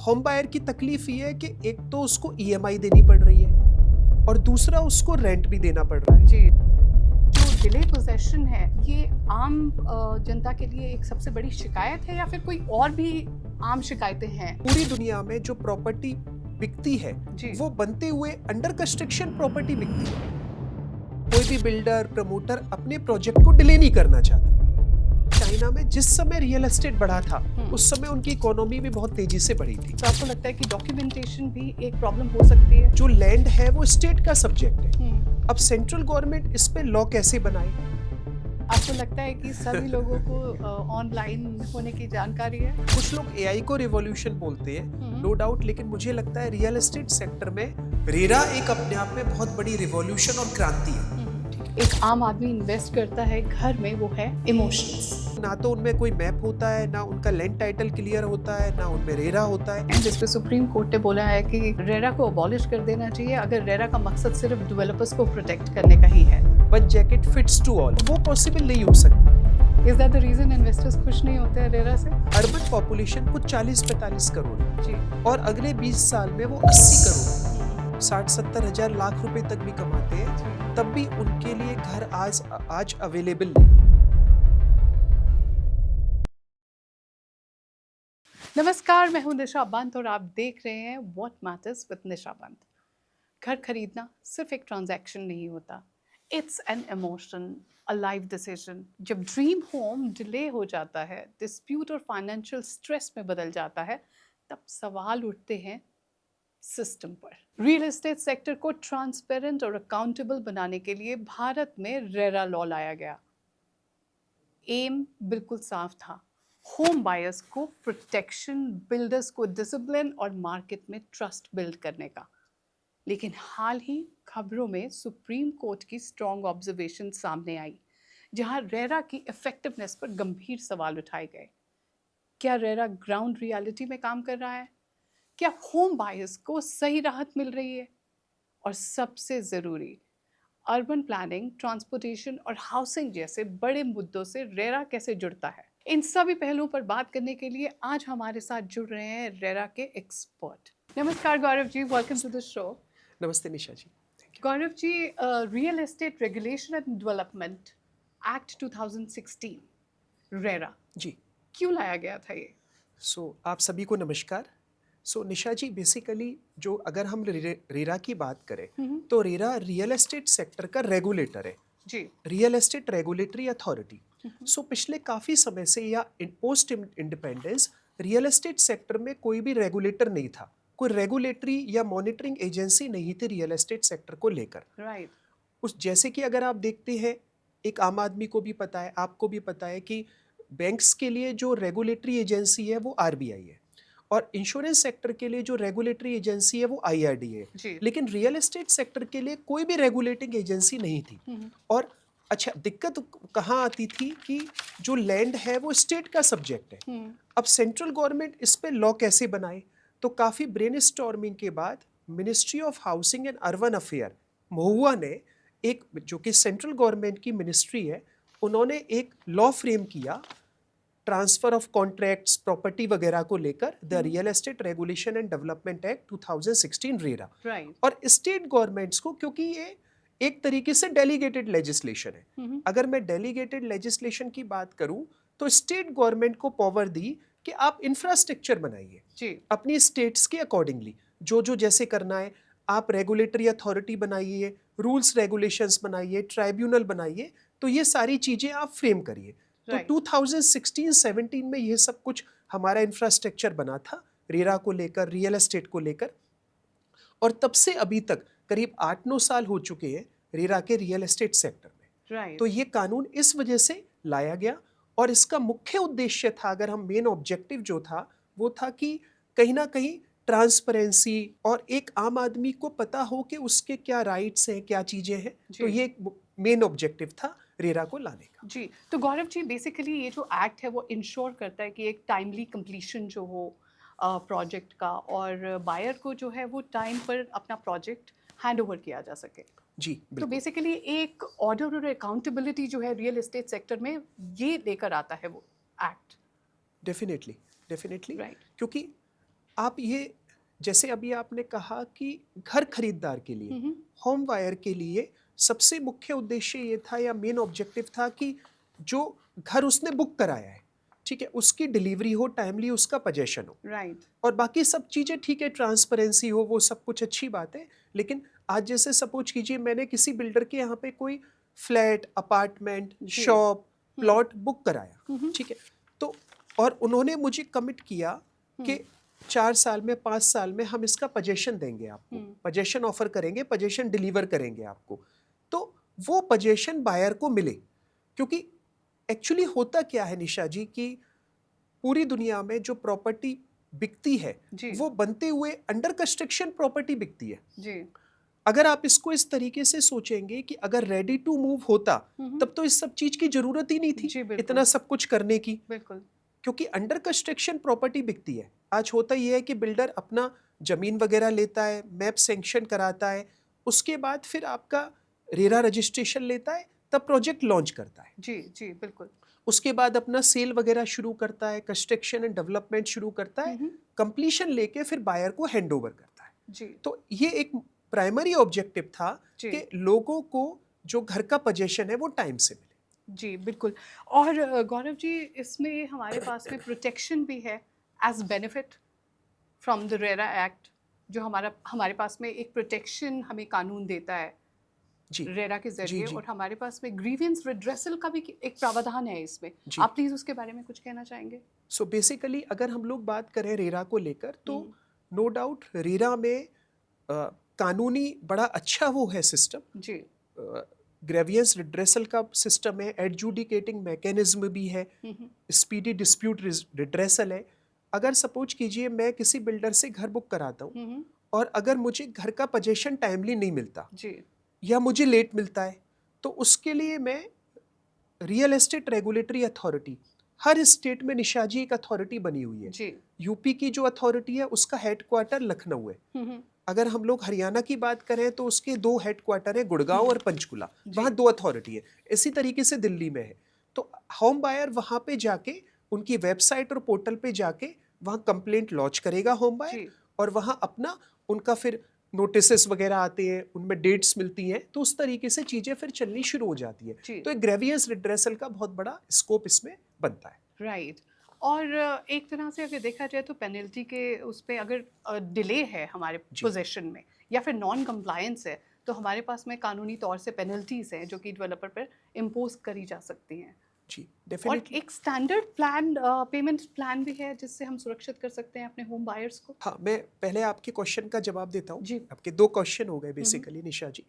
Home buyer की तकलीफ ये है कि एक तो उसको ईएमआई देनी पड़ रही है और दूसरा उसको रेंट भी देना पड़ रहा है। जी, जो डिले पोजेशन है ये आम जनता के लिए एक सबसे बड़ी शिकायत है या फिर कोई और भी आम शिकायतें हैं? पूरी दुनिया में जो प्रॉपर्टी बिकती है जी। वो बनते हुए अंडर कंस्ट्रक्शन प्रॉपर्टी बिकती है। कोई भी बिल्डर प्रमोटर अपने प्रोजेक्ट को डिले नहीं करना चाहता। चाइना में जिस समय रियल एस्टेट बढ़ा था उस समय उनकी इकोनॉमी भी बहुत तेजी से बढ़ी थी। तो आपको लगता है कि डॉक्यूमेंटेशन भी एक प्रॉब्लम हो सकती है? जो लैंड है वो स्टेट का सब्जेक्ट है। अब सेंट्रल गवर्नमेंट इस पे लॉ कैसे बनाए? आपको लगता है कि सभी लोगों को ऑनलाइन होने की जानकारी है? कुछ लोग एआई को रिवॉल्यूशन बोलते हैं, नो डाउट, लेकिन मुझे लगता है रियल एस्टेट सेक्टर में रेरा एक अपने आप में बहुत बड़ी रिवॉल्यूशन और क्रांति है। एक आम आदमी इन्वेस्ट करता है घर में, वो है इमोशंस। ना तो उनमें कोई मैप होता है, ना उनका लैंड टाइटल क्लियर होता है, ना उनमें रेरा होता है। जिस पे सुप्रीम कोर्ट ने बोला है कि रेरा को अबॉलिश कर देना चाहिए अगर रेरा का मकसद सिर्फ डेवलपर्स को प्रोटेक्ट करने का ही है। One jacket fits to all, वो पॉसिबल नहीं हो सकता। Is that the reason investors खुश नहीं होते हैं रेरा से? अर्बन पॉपुलेशन कुछ 40-45 करोड़ है जी। और अगले 20 साल में वो 80 करोड़ 60-70 हजार लाख रुपए तक भी कमाते हैं, तब भी उनके लिए घर आज अवेलेबल नहीं। नमस्कार, मैं हूं निशा पंत और आप देख रहे हैं व्हाट मैटर्स विद निशा पंत। घर खरीदना सिर्फ एक ट्रांजैक्शन नहीं होता, it's an emotion, a life decision. जब ड्रीम होम डिले हो जाता है, डिस्प्यूट और फाइनेंशियल स्ट्रेस में बदल जाता है, तब सवाल उठते हैं सिस्टम पर। रियल एस्टेट सेक्टर को ट्रांसपेरेंट और अकाउंटेबल बनाने के लिए भारत में रेरा लॉ लाया गया। एम बिल्कुल साफ था, होम बायर्स को प्रोटेक्शन, बिल्डर्स को डिसिप्लिन और मार्केट में ट्रस्ट बिल्ड करने का। लेकिन हाल ही खबरों में सुप्रीम कोर्ट की स्ट्रॉन्ग ऑब्जर्वेशन सामने आई, जहां रेरा की इफेक्टिवनेस पर गंभीर सवाल उठाए गए। क्या रेरा ग्राउंड रियलिटी में काम कर रहा है? क्या होम बायर्स को सही राहत मिल रही है? और सबसे ज़रूरी, अर्बन प्लानिंग, ट्रांसपोर्टेशन और हाउसिंग जैसे बड़े मुद्दों से रेरा कैसे जुड़ता है? इन सभी पहलुओं पर बात करने के लिए आज हमारे साथ जुड़ रहे हैं रेरा के एक्सपर्ट। नमस्कार Gaurav ji, welcome to the show. नमस्ते Nisha ji. Gaurav ji, real estate regulation and development act 2016 RERA ji, क्यों लाया गया था ये? आप सभी को नमस्कार। निशा जी, बेसिकली जो अगर हम रेरा की बात करें तो रेरा रियल एस्टेट सेक्टर का रेगुलेटर है जी। Real estate regulatory authority. पिछले काफ़ी समय से या post independence real estate sector में कोई भी रेगुलेटर नहीं था, कोई रेगुलेटरी या मॉनिटरिंग एजेंसी नहीं थी रियल एस्टेट सेक्टर को लेकर। राइट। जैसे कि अगर आप देखते हैं, एक आम आदमी को भी पता है, आपको भी पता है कि बैंक्स के लिए जो रेगुलेटरी एजेंसी है वो आरबीआई है और इंश्योरेंस सेक्टर के लिए जो रेगुलेटरी एजेंसी है वो आईआरडी है। लेकिन रियल एस्टेट सेक्टर के लिए कोई भी रेगुलेटिंग एजेंसी नहीं थी। और अच्छा, दिक्कत कहाँ आती थी कि जो लैंड है वो स्टेट का सब्जेक्ट है। अब सेंट्रल गवर्नमेंट इस पे लॉ कैसे बनाए? तो काफ़ी ब्रेनस्टॉर्मिंग के बाद ministry of housing and urban affair, MoHUA ने एक, जो कि सेंट्रल गवर्नमेंट की मिनिस्ट्री है, उन्होंने एक लॉ फ्रेम किया ट्रांसफर ऑफ कॉन्ट्रैक्ट्स, प्रॉपर्टी वगैरह को लेकर, the real estate regulation and development act 2016 RERA. और स्टेट गवर्नमेंट्स को, क्योंकि ये एक तरीके से डेलीगेटेड लेजिस्लेशन है, अगर मैं डेलीगेटेड लेजिस्लेशन की बात करूं तो स्टेट गवर्नमेंट को पावर दी कि आप इंफ्रास्ट्रक्चर बनाइए अपनी स्टेट्स के अकॉर्डिंगली, जो जैसे करना है। आप रेगुलेटरी अथॉरिटी बनाइए, रूल्स रेगुलेशंस बनाइए, ट्राइब्यूनल बनाइए, तो ये सारी चीजें आप फ्रेम करिए। तो 2016-17 में ये सब कुछ हमारा इंफ्रास्ट्रक्चर बना था रेरा को लेकर, रियल एस्टेट को लेकर। और तब से अभी तक करीब 8-9 साल हो चुके हैं रेरा के रियल एस्टेट सेक्टर में। तो ये कानून इस वजह से लाया गया और इसका मुख्य उद्देश्य था, अगर हम मेन ऑब्जेक्टिव जो था वो था कि कहीं ना कहीं ट्रांसपेरेंसी और एक आम आदमी को पता हो कि उसके क्या राइट्स हैं, क्या चीजें हैं। तो ये मेन ऑब्जेक्टिव था रेरा को लाने का। जी, तो गौरव जी, बेसिकली ये जो एक्ट है वो इंश्योर करता है कि एक टाइमली कंप्लीशन जो हो प्रोजेक्ट का, और बायर को जो है वो टाइम पर अपना प्रोजेक्ट हैंड ओवर किया जा सके। जी, तो बेसिकली एक ऑर्डर और अकाउंटेबिलिटी जो है रियल एस्टेट सेक्टर में, ये लेकर आता है वो एक्ट। Definitely right. क्योंकि आप ये, जैसे अभी आपने कहा कि घर खरीदार के लिए, होम बायर के लिए सबसे मुख्य उद्देश्य ये था या मेन ऑब्जेक्टिव था कि जो घर उसने बुक कराया है, ठीक है, उसकी डिलीवरी हो टाइमली, उसका पोजेशन हो, राइट। और बाकी सब चीज़ें ठीक है, ट्रांसपेरेंसी हो, वो सब कुछ अच्छी बात है। लेकिन आज जैसे सपोज कीजिए मैंने किसी बिल्डर के यहाँ पे कोई फ्लैट, अपार्टमेंट, जी। शॉप, प्लॉट बुक कराया, ठीक है, तो और उन्होंने मुझे कमिट किया कि 4 साल में, 5 साल में हम इसका पोजेशन देंगे आपको, पोजेशन ऑफर करेंगे, पोजेशन डिलीवर करेंगे आपको। तो वो पोजेशन बायर को मिले, क्योंकि एक्चुअली होता क्या है निशा जी कि पूरी दुनिया में जो प्रॉपर्टी बिकती है जी। वो बनते हुए अंडर कंस्ट्रक्शन प्रॉपर्टी बिकती है। जी। अगर आप इसको इस तरीके से सोचेंगे कि अगर रेडी टू मूव होता तब तो इस सब चीज की जरूरत ही नहीं थी, जी, बिल्कुल। इतना सब कुछ करने की, बिल्कुल। क्योंकि अंडर कंस्ट्रक्शन प्रॉपर्टी बिकती है। आज होता यह है कि बिल्डर अपना जमीन वगैरह लेता है, मैप सैंक्शन कराता है, उसके बाद फिर आपका रेरा रजिस्ट्रेशन लेता है, तब प्रोजेक्ट लॉन्च करता है। जी। जी, बिल्कुल। उसके बाद अपना सेल वगैरह शुरू करता है, कंस्ट्रक्शन एंड डेवलपमेंट शुरू करता है, कंप्लीशन लेके फिर बायर को हैंड ओवर करता है। जी। तो ये एक प्राइमरी ऑब्जेक्टिव था जी। कि लोगों को जो घर का पोजेशन है वो टाइम से मिले। जी, बिल्कुल। और गौरव जी, इसमें हमारे पास में प्रोटेक्शन भी है as benefit from the RERA act, जो हमारे पास में एक प्रोटेक्शन हमें कानून देता है जी रेरा के जी जरिए, जी और हमारे पास में ग्रीवियंस रिड्रेसल का भी एक प्रावधान है इसमें। जी। आप प्लीज उसके बारे में कुछ कहना चाहेंगे? सो बेसिकली अगर हम लोग बात करें रेरा को लेकर, तो नो डाउट रेरा में कानूनी बड़ा अच्छा वो है सिस्टम, जी। ग्रेवियंस रिड्रेसल का सिस्टम है, एडजुडिकेटिंग मैकेनिज्म भी है, स्पीडी डिस्प्यूट रिड्रेसल है। अगर सपोज कीजिए मैं किसी बिल्डर से घर बुक कराता हूँ और अगर मुझे घर का पोजेशन टाइमली नहीं मिलता जी। या मुझे लेट मिलता है, तो उसके लिए मैं रियल एस्टेट रेगुलेटरी अथॉरिटी, हर स्टेट में निशा जी एक अथॉरिटी बनी हुई है। जी। यूपी की जो अथॉरिटी है उसका हेडक्वार्टर लखनऊ है। अगर हम लोग हरियाणा की बात करें तो उसके 2 हेडक्वार्टर है, गुड़गांव और पंचकुला, वहाँ 2 अथॉरिटी है। इसी तरीके से दिल्ली में है। तो होम बायर वहाँ पे जाके उनकी वेबसाइट और पोर्टल पे जाके वहाँ कंप्लेंट लॉन्च करेगा होम बायर, और वहाँ अपना उनका फिर नोटिसेस वगैरह आते हैं, उनमें डेट्स मिलती हैं, तो उस तरीके से चीज़ें फिर चलनी शुरू हो जाती है। तो एक ग्रेवियंस रिड्रेसल का बहुत बड़ा स्कोप इसमें बनता है। राइट। और एक तरह से अगर देखा जाए तो पेनल्टी के उस पर अगर डिले है हमारे पोजेशन में या फिर नॉन कंप्लायंस है, तो हमारे पास में कानूनी तौर से पेनल्टीज हैं जो कि डेवलपर पर इम्पोज करी जा सकती हैं। जी, और डेफिनेटली। एक स्टैंडर्ड प्लान, पेमेंट प्लान भी है जिससे हम सुरक्षित कर सकते हैं अपने होम बायर्स को। हाँ, मैं पहले आपके क्वेश्चन का जवाब देता हूँ। जी। आपके 2 क्वेश्चन हो गए बेसिकली निशा जी।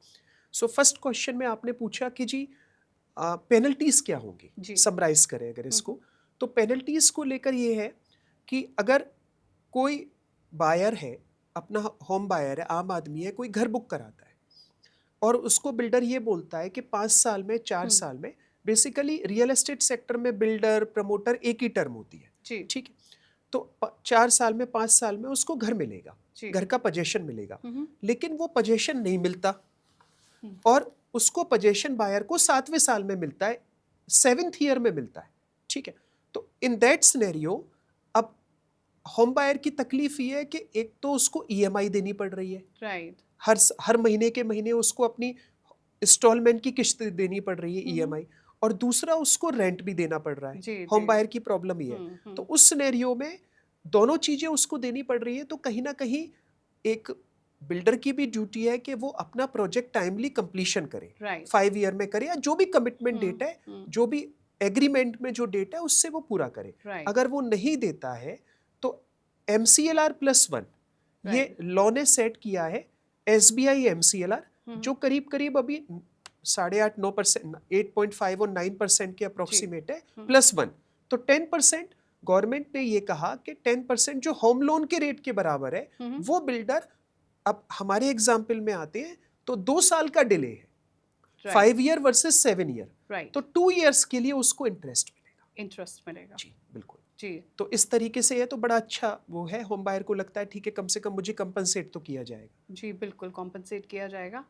सो फर्स्ट क्वेश्चन में आपने पूछा कि जी पेनल्टीज क्या होंगी, समराइज करें अगर इसको, तो पेनल्टीज को लेकर ये है कि अगर कोई बायर है, अपना होम बायर है, आम आदमी है, कोई घर बुक कराता है और उसको बिल्डर ये बोलता है कि 5 साल में, 4 साल में, बेसिकली रियल एस्टेट सेक्टर में बिल्डर प्रमोटर एक ही टर्म होती है, ठीक है, तो 4 साल में, 5 साल में उसको घर मिलेगा, घर का पोजेशन मिलेगा, लेकिन वो पोजेशन नहीं मिलता और उसको पोजेशन बायर को 7वें साल में मिलता है, 7th ईयर में मिलता है, ठीक है। तो इन दैट सिनेरियो अब होम बायर की तकलीफ ये है कि एक तो उसको ईएमआई देनी पड़ रही है, राइट। हर महीने के महीने उसको अपनी इंस्टॉलमेंट की किस्त देनी पड़ रही है, ईएमआई, और दूसरा उसको रेंट भी देना पड़ रहा है। होम बायर की प्रॉब्लम ये है। तो उस सिनेरियो में दोनों चीजें उसको देनी पड़ रही है, तो कहीं ना कहीं एक बिल्डर की भी ड्यूटी है कि वो अपना प्रोजेक्ट टाइमली कंप्लीशन करे, 5 ईयर में करे, या जो भी कमिटमेंट डेट है, जो भी एग्रीमेंट में जो डेट है उससे वो पूरा करे। अगर वो नहीं देता है तो MCLR+1 ये लॉ ने सेट किया है, SBI MCLR, जो करीब करीब अभी 8.5-9%, 8.5 और 9% के अप्रोक्सीमेट है, +1, तो 10%। गवर्नमेंट ने ये कहा कि 10% जो होम लोन के रेट के बराबर है, वो बिल्डर, अब हमारे एग्जाम्पल में आते हैं तो 2 साल का डिले है, 5 ईयर वर्सेस 7 ईयर, तो 2 ईयर्स के लिए उसको इंटरेस्ट मिलेगा। जी बिल्कुल जी। तो इस तरीके से ये तो बड़ा अच्छा वो है, होम बायर को लगता है ठीक है, कम से कम मुझे कंपनसेट तो किया जाएगा। जी बिल्कुल, कॉम्पनसेट किया जाएगा।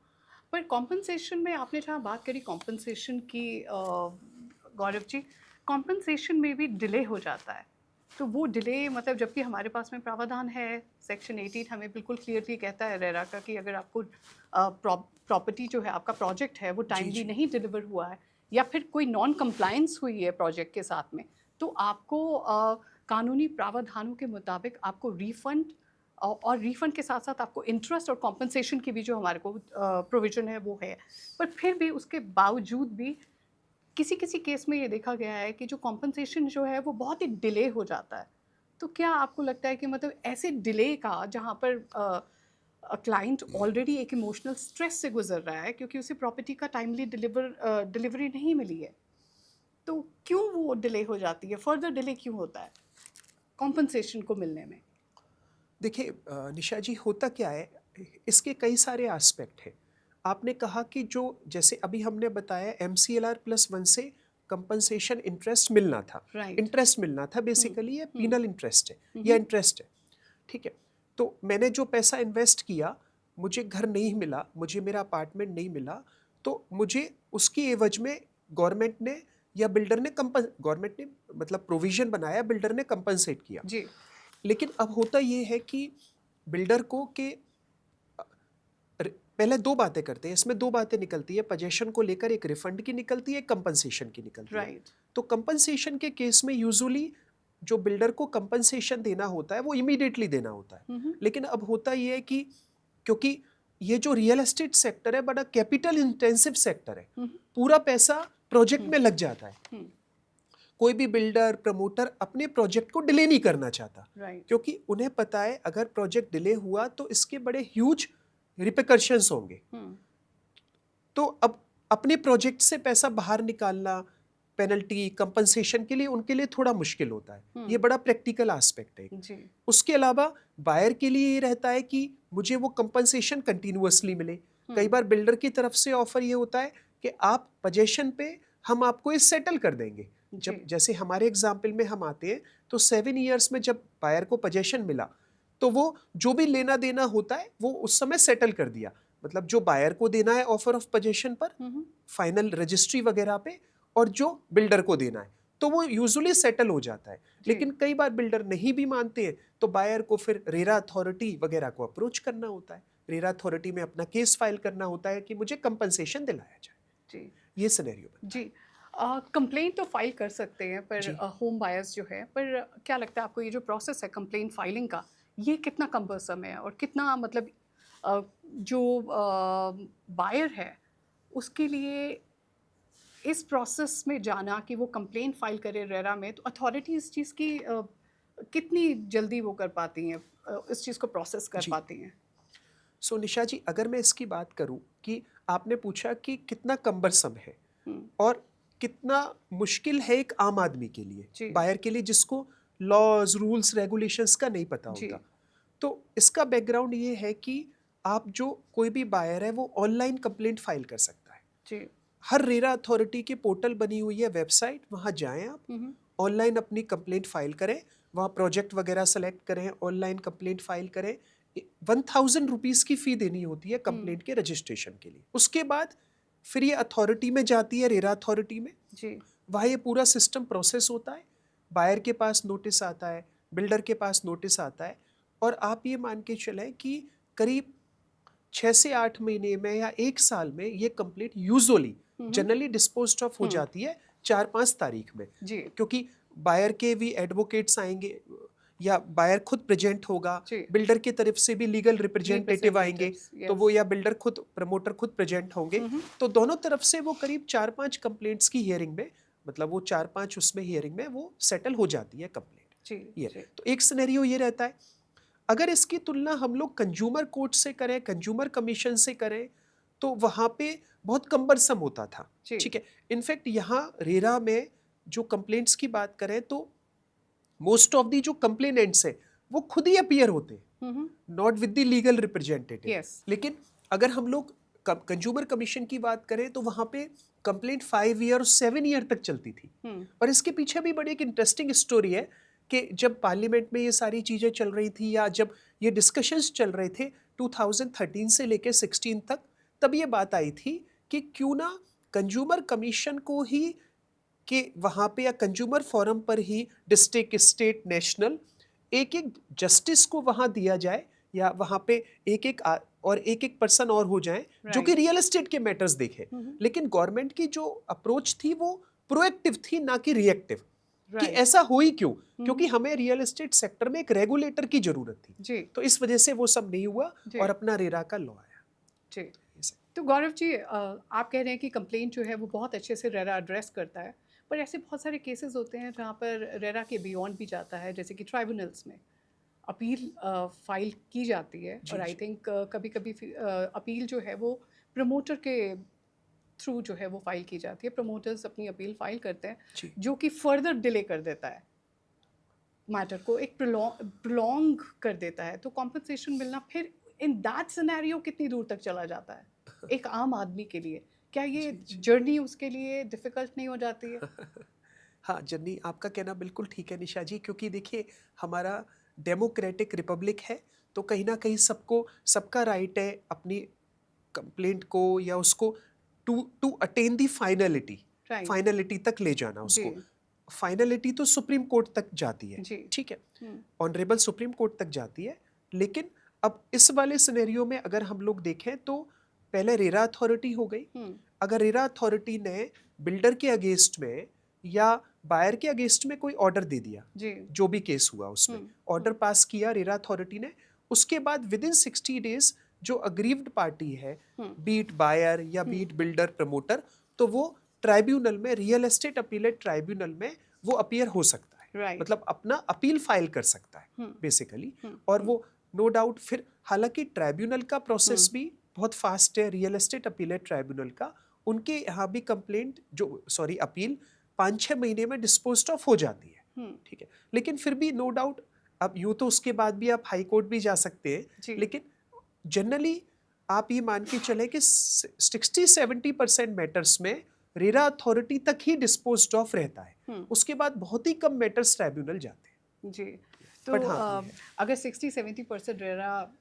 पर कॉम्पनसेशन में आपने जहाँ बात करी कॉम्पनसेशन की, गौरव जी, कॉम्पनसेशन में भी डिले हो जाता है, तो वो डिले मतलब जबकि हमारे पास में प्रावधान है, सेक्शन 18 हमें बिल्कुल क्लियरली कहता है रेरा का कि अगर आपको प्रॉपर्टी जो है आपका प्रोजेक्ट है वो जी टाइमली जी नहीं डिलीवर हुआ है या फिर कोई नॉन कंप्लायंस हुई है प्रोजेक्ट के साथ में, तो आपको कानूनी प्रावधानों के मुताबिक आपको रिफंड और रिफंड के साथ साथ आपको इंटरेस्ट और कॉम्पनसेशन की भी जो हमारे को प्रोविजन है वो है। पर फिर भी उसके बावजूद भी किसी किसी केस में ये देखा गया है कि जो कॉम्पनसेशन जो है वो बहुत ही डिले हो जाता है। तो क्या आपको लगता है कि मतलब ऐसे डिले का जहाँ पर क्लाइंट ऑलरेडी एक इमोशनल स्ट्रेस से गुजर रहा है क्योंकि उसे प्रॉपर्टी का टाइमली डिलीवरी नहीं मिली है, तो क्यों वो डिले हो जाती है, फर्दर डिले क्यों होता है कॉम्पनसेशन को मिलने में? देखिए निशा जी, होता क्या है, इसके कई सारे एस्पेक्ट हैं। आपने कहा कि जो जैसे अभी हमने बताया MCLR+1 से कंपनसेशन इंटरेस्ट मिलना था, राइट। इंटरेस्ट मिलना था, बेसिकली ये हम्म। पीनल इंटरेस्ट है या इंटरेस्ट है, ठीक है। तो मैंने जो पैसा इन्वेस्ट किया, मुझे घर नहीं मिला, मुझे मेरा अपार्टमेंट नहीं मिला, तो मुझे उसकी एवज में गवर्नमेंट ने या बिल्डर ने गवर्नमेंट ने मतलब प्रोविजन बनाया, बिल्डर ने कंपनसेट किया। जी। लेकिन अब होता ये है कि बिल्डर को के पहले दो बातें करते हैं, इसमें दो बातें निकलती है, पजेशन को लेकर एक रिफंड की निकलती है, एक कंपनसेशन की निकलती है। राइट। तो कंपनसेशन के केस में यूजुअली जो बिल्डर को कंपनसेशन देना होता है वो इमीडिएटली देना होता है। लेकिन अब होता ये है कि क्योंकि ये जो रियल एस्टेट सेक्टर है बड़ा कैपिटल इंटेंसिव सेक्टर है, पूरा पैसा प्रोजेक्ट में लग जाता है। कोई भी बिल्डर प्रमोटर अपने प्रोजेक्ट को डिले नहीं करना चाहता, राइट। क्योंकि उन्हें पता है अगर प्रोजेक्ट डिले हुआ तो इसके बड़े ह्यूज रिpercussions होंगे। तो अब अपने प्रोजेक्ट से पैसा बाहर निकालना पेनल्टी कंपनसेशन के लिए उनके लिए थोड़ा मुश्किल होता है। ये बड़ा प्रैक्टिकल एस्पेक्ट है। जी। उसके अलावा बायर के लिए ये रहता है कि मुझे वो कंपनसेशन कंटिन्यूअसली मिले। कई बार बिल्डर की तरफ से ऑफर ये होता है कि आप पोजेशन पे हम आपको ये सेटल कर देंगे। जब जैसे हमारे एग्जाम्पल में हम आते हैं तो 7 ईयर्स में जब बायर को पोजेशन मिला तो वो जो भी लेना देना होता है वो उस समय सेटल कर दिया। मतलब जो बायर को देना है ऑफर ऑफ पोजेशन पर, फाइनल रजिस्ट्री वगैरह पे, और जो बिल्डर को देना है तो वो यूजुअली सेटल हो जाता है। लेकिन कई बार बिल्डर नहीं भी मानते हैं तो बायर को फिर रेरा अथॉरिटी वगैरह को अप्रोच करना होता है, रेरा अथॉरिटी में अपना केस फाइल करना होता है कि मुझे कंपनसेशन दिलाया जाए। जी। ये सिनेरियो जी। कंप्लेंट तो फाइल कर सकते हैं पर जी। होम बायर्स जो है, पर क्या लगता है आपको ये जो प्रोसेस है कंप्लेंट फाइलिंग का, ये कितना कम्बरसम है और कितना मतलब जो बायर है उसके लिए इस प्रोसेस में जाना कि वो कंप्लेंट फाइल करे रेरा में, तो अथॉरिटी इस चीज़ की कितनी जल्दी वो कर पाती हैं, इस चीज़ को प्रोसेस कर जी। पाती हैं? सो निशा जी, अगर मैं इसकी बात करूं कि आपने पूछा कि कितना कम्बरसम है और कितना मुश्किल है एक आम आदमी के लिए, जी। बायर के लिए जिसको लॉज रूल्स रेगुलेशंस का नहीं पता जी। होता, तो इसका बैकग्राउंड ये है कि आप जो कोई भी बायर है वो ऑनलाइन कंप्लेंट फाइल कर सकता है। जी। हर रेरा अथॉरिटी की पोर्टल बनी हुई है, वेबसाइट, वहाँ जाएं आप, ऑनलाइन अपनी कंप्लेंट फाइल करें, वहाँ प्रोजेक्ट वगैरह सेलेक्ट करें, ऑनलाइन कंप्लेंट फाइल करें। 1000 रुपीज़ की फ़ी देनी होती है कंप्लेंट के रजिस्ट्रेशन के लिए। उसके बाद फिर ये अथॉरिटी में जाती है, रेरा अथॉरिटी में। जी। वहाँ ये पूरा सिस्टम प्रोसेस होता है, बायर के पास नोटिस आता है, बिल्डर के पास नोटिस आता है, और आप ये मान के चलें कि करीब 6 से 8 महीने में या 1 साल में ये complete usually generally disposed of हो जाती है 4-5 तारीख में। जी। क्योंकि बायर के भी एडवोकेट्स आएंगे या बायर खुद प्रेजेंट होगा, जी। बिल्डर की तरफ से भी लीगल रिप्रेजेंटेटिव आएंगे, Representatives, तो वो yes. या बिल्डर खुद प्रमोटर खुद प्रेजेंट होंगे, तो दोनों तरफ से वो करीब 4-5 कंप्लेंट्स की हियरिंग में, मतलब वो 4-5 उसमें हियरिंग में वो सेटल हो जाती है कंप्लेंट। जी। ये जी। तो एक सिनेरियो ये रहता है। अगर इसकी तुलना हम लोग कंज्यूमर कोर्ट से करें, कंज्यूमर कमीशन से करें, तो वहाँ पे बहुत कम्बरसम होता था। जी। ठीक है, इनफैक्ट यहाँ रेरा में जो कंप्लेंट्स की बात करें तो मोस्ट ऑफ दी जो कंप्लेनेंट्स है वो खुद ही अपीयर होते हैं, not with the legal representative. Yes. लेकिन अगर हम लोग कंज्यूमर कमीशन की बात करें तो वहाँ पे कंप्लेंट 5 ईयर और 7 ईयर तक चलती थी। और इसके पीछे भी बड़ी एक इंटरेस्टिंग स्टोरी है कि जब पार्लियामेंट में ये सारी चीज़ें चल रही थी या जब ये डिस्कशंस चल रहे थे 2013 से लेकर 16 तक, तब ये बात आई थी कि क्यों ना कंज्यूमर कमीशन को ही कि वहाँ पे या कंज्यूमर फोरम पर ही डिस्ट्रिक्ट, स्टेट, नेशनल एक एक जस्टिस को वहाँ दिया जाए, या वहाँ पे एक एक और एक पर्सन और हो जाए जो कि Right. रियल एस्टेट के मैटर्स देखें। लेकिन गवर्नमेंट की जो अप्रोच थी वो प्रोएक्टिव थी, ना कि रिएक्टिव। कि Right. ऐसा हो ही क्यों? क्योंकि हमें रियल एस्टेट सेक्टर में एक रेगुलेटर की जरूरत थी, जी तो इस वजह से वो सब नहीं हुआ जी और अपना रेरा का लॉ आया। जी। ऐसे। तो गौरव जी, आप कह रहे हैं कि कंप्लेंट जो है वो बहुत अच्छे से रेरा एड्रेस करता है, पर ऐसे बहुत सारे केसेस होते हैं जहाँ पर रेरा के बियॉन्ड भी जाता है, जैसे कि ट्राइब्यूनल्स में अपील फाइल की जाती है, जी और आई जी थिंक कभी कभी अपील जो है वो प्रमोटर के थ्रू जो है वो फाइल की जाती है। प्रमोटर्स अपनी अपील फाइल करते हैं, जी जो कि फर्दर डिले कर देता है मैटर को, एक प्रोलॉन्ग कर देता है। तो कॉम्पनसेशन मिलना फिर इन दैट सिनेरियो कितनी दूर तक चला जाता है एक आम आदमी के लिए? क्या ये जी जी। जर्नी उसके लिए डिफ़िकल्ट नहीं हो जाती है? हाँ, जन्नी, आपका कहना बिल्कुल ठीक है निशा जी, क्योंकि देखिए हमारा डेमोक्रेटिक रिपब्लिक है, तो कहीं ना कहीं सबको, सबका राइट है अपनी कंप्लेंट को या उसको to to attain the finality, right. Finality तक ले जाना जी उसको। फाइनलिटी तो सुप्रीम कोर्ट तक जाती है, जी। ठीक है, हुँ, ऑनरेबल सुप्रीम कोर्ट तक जाती है। लेकिन अब इस वाले सिनेरियो में अगर हम लोग देखें तो पहले रेरा अथॉरिटी हो गई। हुँ, अगर रेरा अथॉरिटी ने बिल्डर के अगेंस्ट में या बायर के अगेंस्ट में कोई ऑर्डर दे दिया, जी। जो भी केस हुआ उसमें हुँ, ऑर्डर हुँ, पास किया रेरा अथॉरिटी ने, उसके बाद विद इन 60 डेज जो अग्रीव्ड पार्टी है, हुँ, बीट बायर या हुँ, बीट बिल्डर प्रमोटर, तो वो ट्राइब्यूनल में, रियल एस्टेट अपीलेट ट्राइब्यूनल में वो अपीयर हो सकता है, राइट। मतलब अपना अपील फाइल कर सकता है हुँ, बेसिकली। हुँ, और हुँ, वो नो डाउट फिर, हालांकि ट्राइब्यूनल का प्रोसेस हुँ, भी बहुत फास्ट है, रियल एस्टेट अपीलेट ट्राइब्यूनल का, उनके यहाँ भी कंप्लेंट जो सॉरी अपील 5-6 महीने में डिस्पोज्ड ऑफ हो जाती है, हुँ, ठीक है। लेकिन फिर भी नो डाउट, अब यूँ तो उसके बाद भी आप हाई कोर्ट भी जा सकते हैं, जी। लेकिन जनरली आप ये मान के चले कि 60-70% मैटर्स में रेरा अथॉरिटी तक ही डिस्पोज्ड ऑफ रहता है, हुँ, उसके बाद बहुत ही कम मैटर्स ट्राइब्यूनल जाते हैं। जी। तो बट हाँ ये है। अगर 60-70% रेरा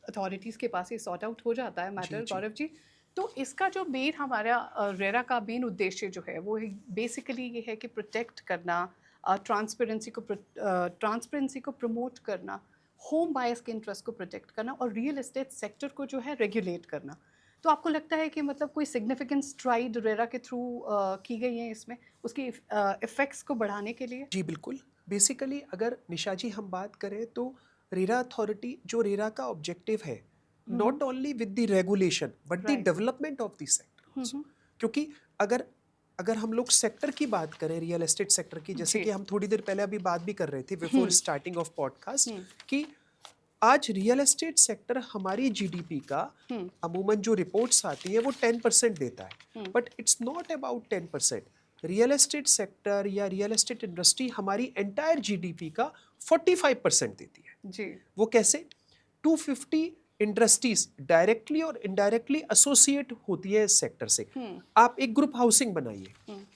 अथॉरिटीज़ के पास ये सॉर्ट आउट हो जाता है जी मैटर, जी गौरव जी, तो इसका जो मेन हमारा रेरा का मेन उद्देश्य जो है वो बेसिकली ये है कि प्रोटेक्ट करना, ट्रांसपेरेंसी को प्रमोट करना, होम बायर्स के इंटरेस्ट को प्रोटेक्ट करना, और रियल एस्टेट सेक्टर को जो है रेगुलेट करना। तो आपको लगता है कि मतलब कोई सिग्निफिकेंट स्ट्राइड रेरा के थ्रू की गई है इसमें, उसकी इफ़ेक्ट्स को बढ़ाने के लिए? जी बिल्कुल। बेसिकली अगर निशा जी हम बात करें तो रेरा अथॉरिटी, जो रेरा का ऑब्जेक्टिव है, hmm. Not only with the regulation but the right. Development of the sector also. क्योंकि अगर अगर हम लोग सेक्टर की बात करें, रियल एस्टेट सेक्टर की, जैसे जी। कि हम थोड़ी देर पहले अभी बात भी कर रहे थे before hmm. Starting of podcast, hmm. कि आज रियल एस्टेट सेक्टर हमारी जीडीपी का हम्म। अमूमन जो रिपोर्ट्स आती है वो 10% देता है, hmm. But it's not about 10%। Real estate sector या रियल एस्टेट इंडस्ट्री हमारी एंटायर जीडीपी का 45% देती है। जी। वो कैसे? 250 इंडस्ट्रीज डायरेक्टली और इनडायरेक्टली एसोसिएट होती है इस सेक्टर से। हम्म। आप एक ग्रुप हाउसिंग बनाइए,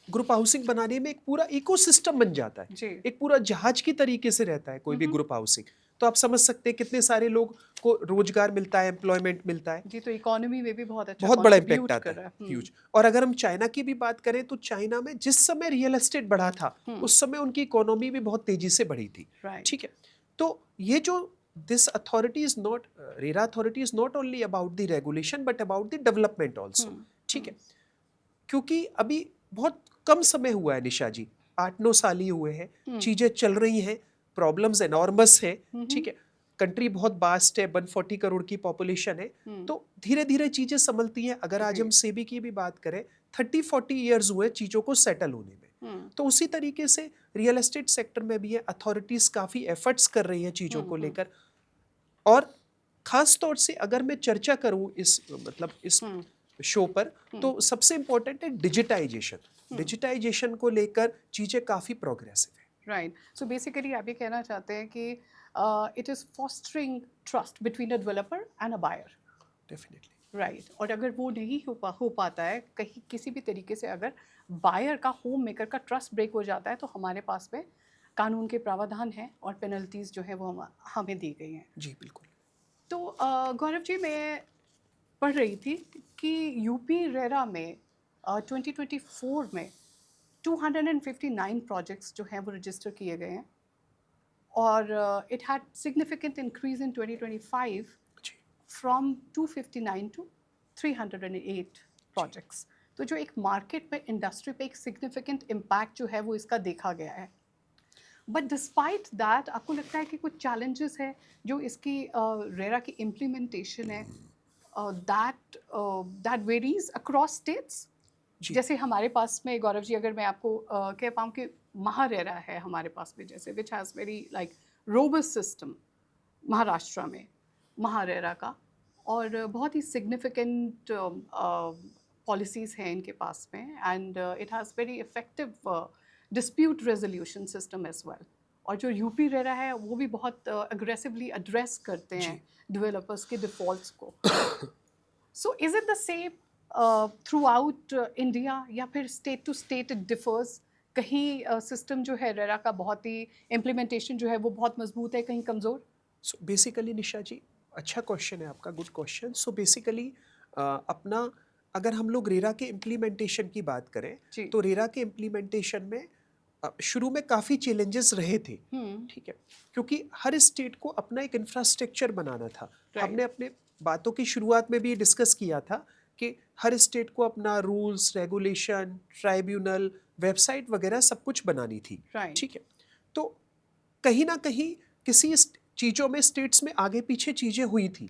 ग्रुप हाउसिंग बनाने में एक पूरा इकोसिस्टम बन जाता है, जी। एक पूरा जहाज की तरीके से रहता है कोई भी ग्रुप हाउसिंग। तो आप समझ सकते हैं कितने सारे लोग को रोजगार मिलता है, एम्प्लॉयमेंट मिलता है, जी, तो इकोनॉमी में भी बहुत अच्छा बहुत बड़ा इम्पैक्ट कंट्रीब्यूट आता कर है, रहा है। ह्यूज। और अगर हम चाइना की भी बात करें तो चाइना में जिस समय रियल एस्टेट बढ़ा था, उस समय उनकी इकोनॉमी भी बहुत तेजी से बढ़ी थी, राइट। ठीक है। तो ये जो this authority is not, RERA authority is not only about the regulation but about the development also, ठीक है। क्योंकि अभी बहुत कम समय हुआ है निशा जी, 8-9 साल ही हुए हैं, चीजें चल रही हैं, प्रॉब्लम्स एनॉर्मस है, ठीक है। कंट्री बहुत बास्ट है, 140 करोड़ की पॉपुलेशन है, तो धीरे धीरे चीजें संभलती हैं। अगर आज हम सेबी की भी बात करें, 30-40 ईयर्स हुए चीजों को सेटल होने में। तो उसी तरीके से रियल एस्टेट सेक्टर में भी है, अथॉरिटीज काफी एफर्ट्स कर रही हैं चीजों को लेकर। और खास तौर से अगर मैं चर्चा करूं इस, मतलब इस शो पर, तो सबसे इंपॉर्टेंट है डिजिटाइजेशन। डिजिटाइजेशन को लेकर चीजें काफी प्रोग्रेसिव है। राइट। सो बेसिकली आप ये कहना चाहते हैं कि it is fostering trust between a developer and a buyer. Definitely. Right. और अगर वो नहीं हो पाता है कहीं किसी भी तरीके से, अगर बायर का, होम मेकर का ट्रस्ट ब्रेक हो जाता है, तो हमारे पास में कानून के प्रावधान हैं और पेनल्टीज़ जो है वो हमें दी गई हैं। जी बिल्कुल। तो गौरव जी, मैं पढ़ रही थी कि यूपी रेरा में 2024 में 259 प्रोजेक्ट्स जो हैं वो रजिस्टर किए गए हैं और it had significant increase in 2025 ji from 259 to 308 projects. तो जो एक मार्केट में इंडस्ट्री पे एक सिग्निफिकेंट इम्पैक्ट जो है वो इसका देखा गया है। बट डिस्पाइट दैट आपको लगता है कि कुछ चैलेंजेस है जो इसकी रेरा की इम्प्लीमेंटेशन है दैट वेरीज अक्रॉस स्टेट्स? जी जैसे हमारे पास में गौरव जी, अगर मैं आपको कह पाऊँ कि महारेरा है हमारे पास में, जैसे which has very like robust system Maharashtra में महारेरा का, और बहुत ही सिग्निफिकेंट पॉलिसीज़ हैं इनके पास में, and it has very effective dispute resolution system as well. और जो यूपी रेरा है वो भी बहुत अग्रेसिवली एड्रेस करते हैं डेवलपर्स के डिफ़ॉल्ट्स को। So is it the same throughout India या फिर state to state it differs? कहीं सिस्टम जो है रेरा का बहुत ही इम्प्लीमेंटेशन जो है वो बहुत मजबूत है, कहीं कमज़ोर? सो बेसिकली निशा जी, अच्छा क्वेश्चन है आपका, गुड क्वेश्चन। सो बेसिकली अपना अगर हम लोग रेरा के इम्प्लीमेंटेशन की बात करें जी। तो रेरा के इम्प्लीमेंटेशन में शुरू में काफ़ी चैलेंजेस रहे थे, ठीक है, क्योंकि हर स्टेट को अपना एक इंफ्रास्ट्रक्चर बनाना था। Right. हमने अपने बातों की शुरुआत में भी डिस्कस किया था कि हर स्टेट को अपना रूल्स, रेगुलेशन, ट्राइब्यूनल, वेबसाइट वगैरह सब कुछ बनानी थी, Right. ठीक है। तो कहीं ना कहीं किसी चीज़ों में स्टेट्स में आगे पीछे चीज़ें हुई थी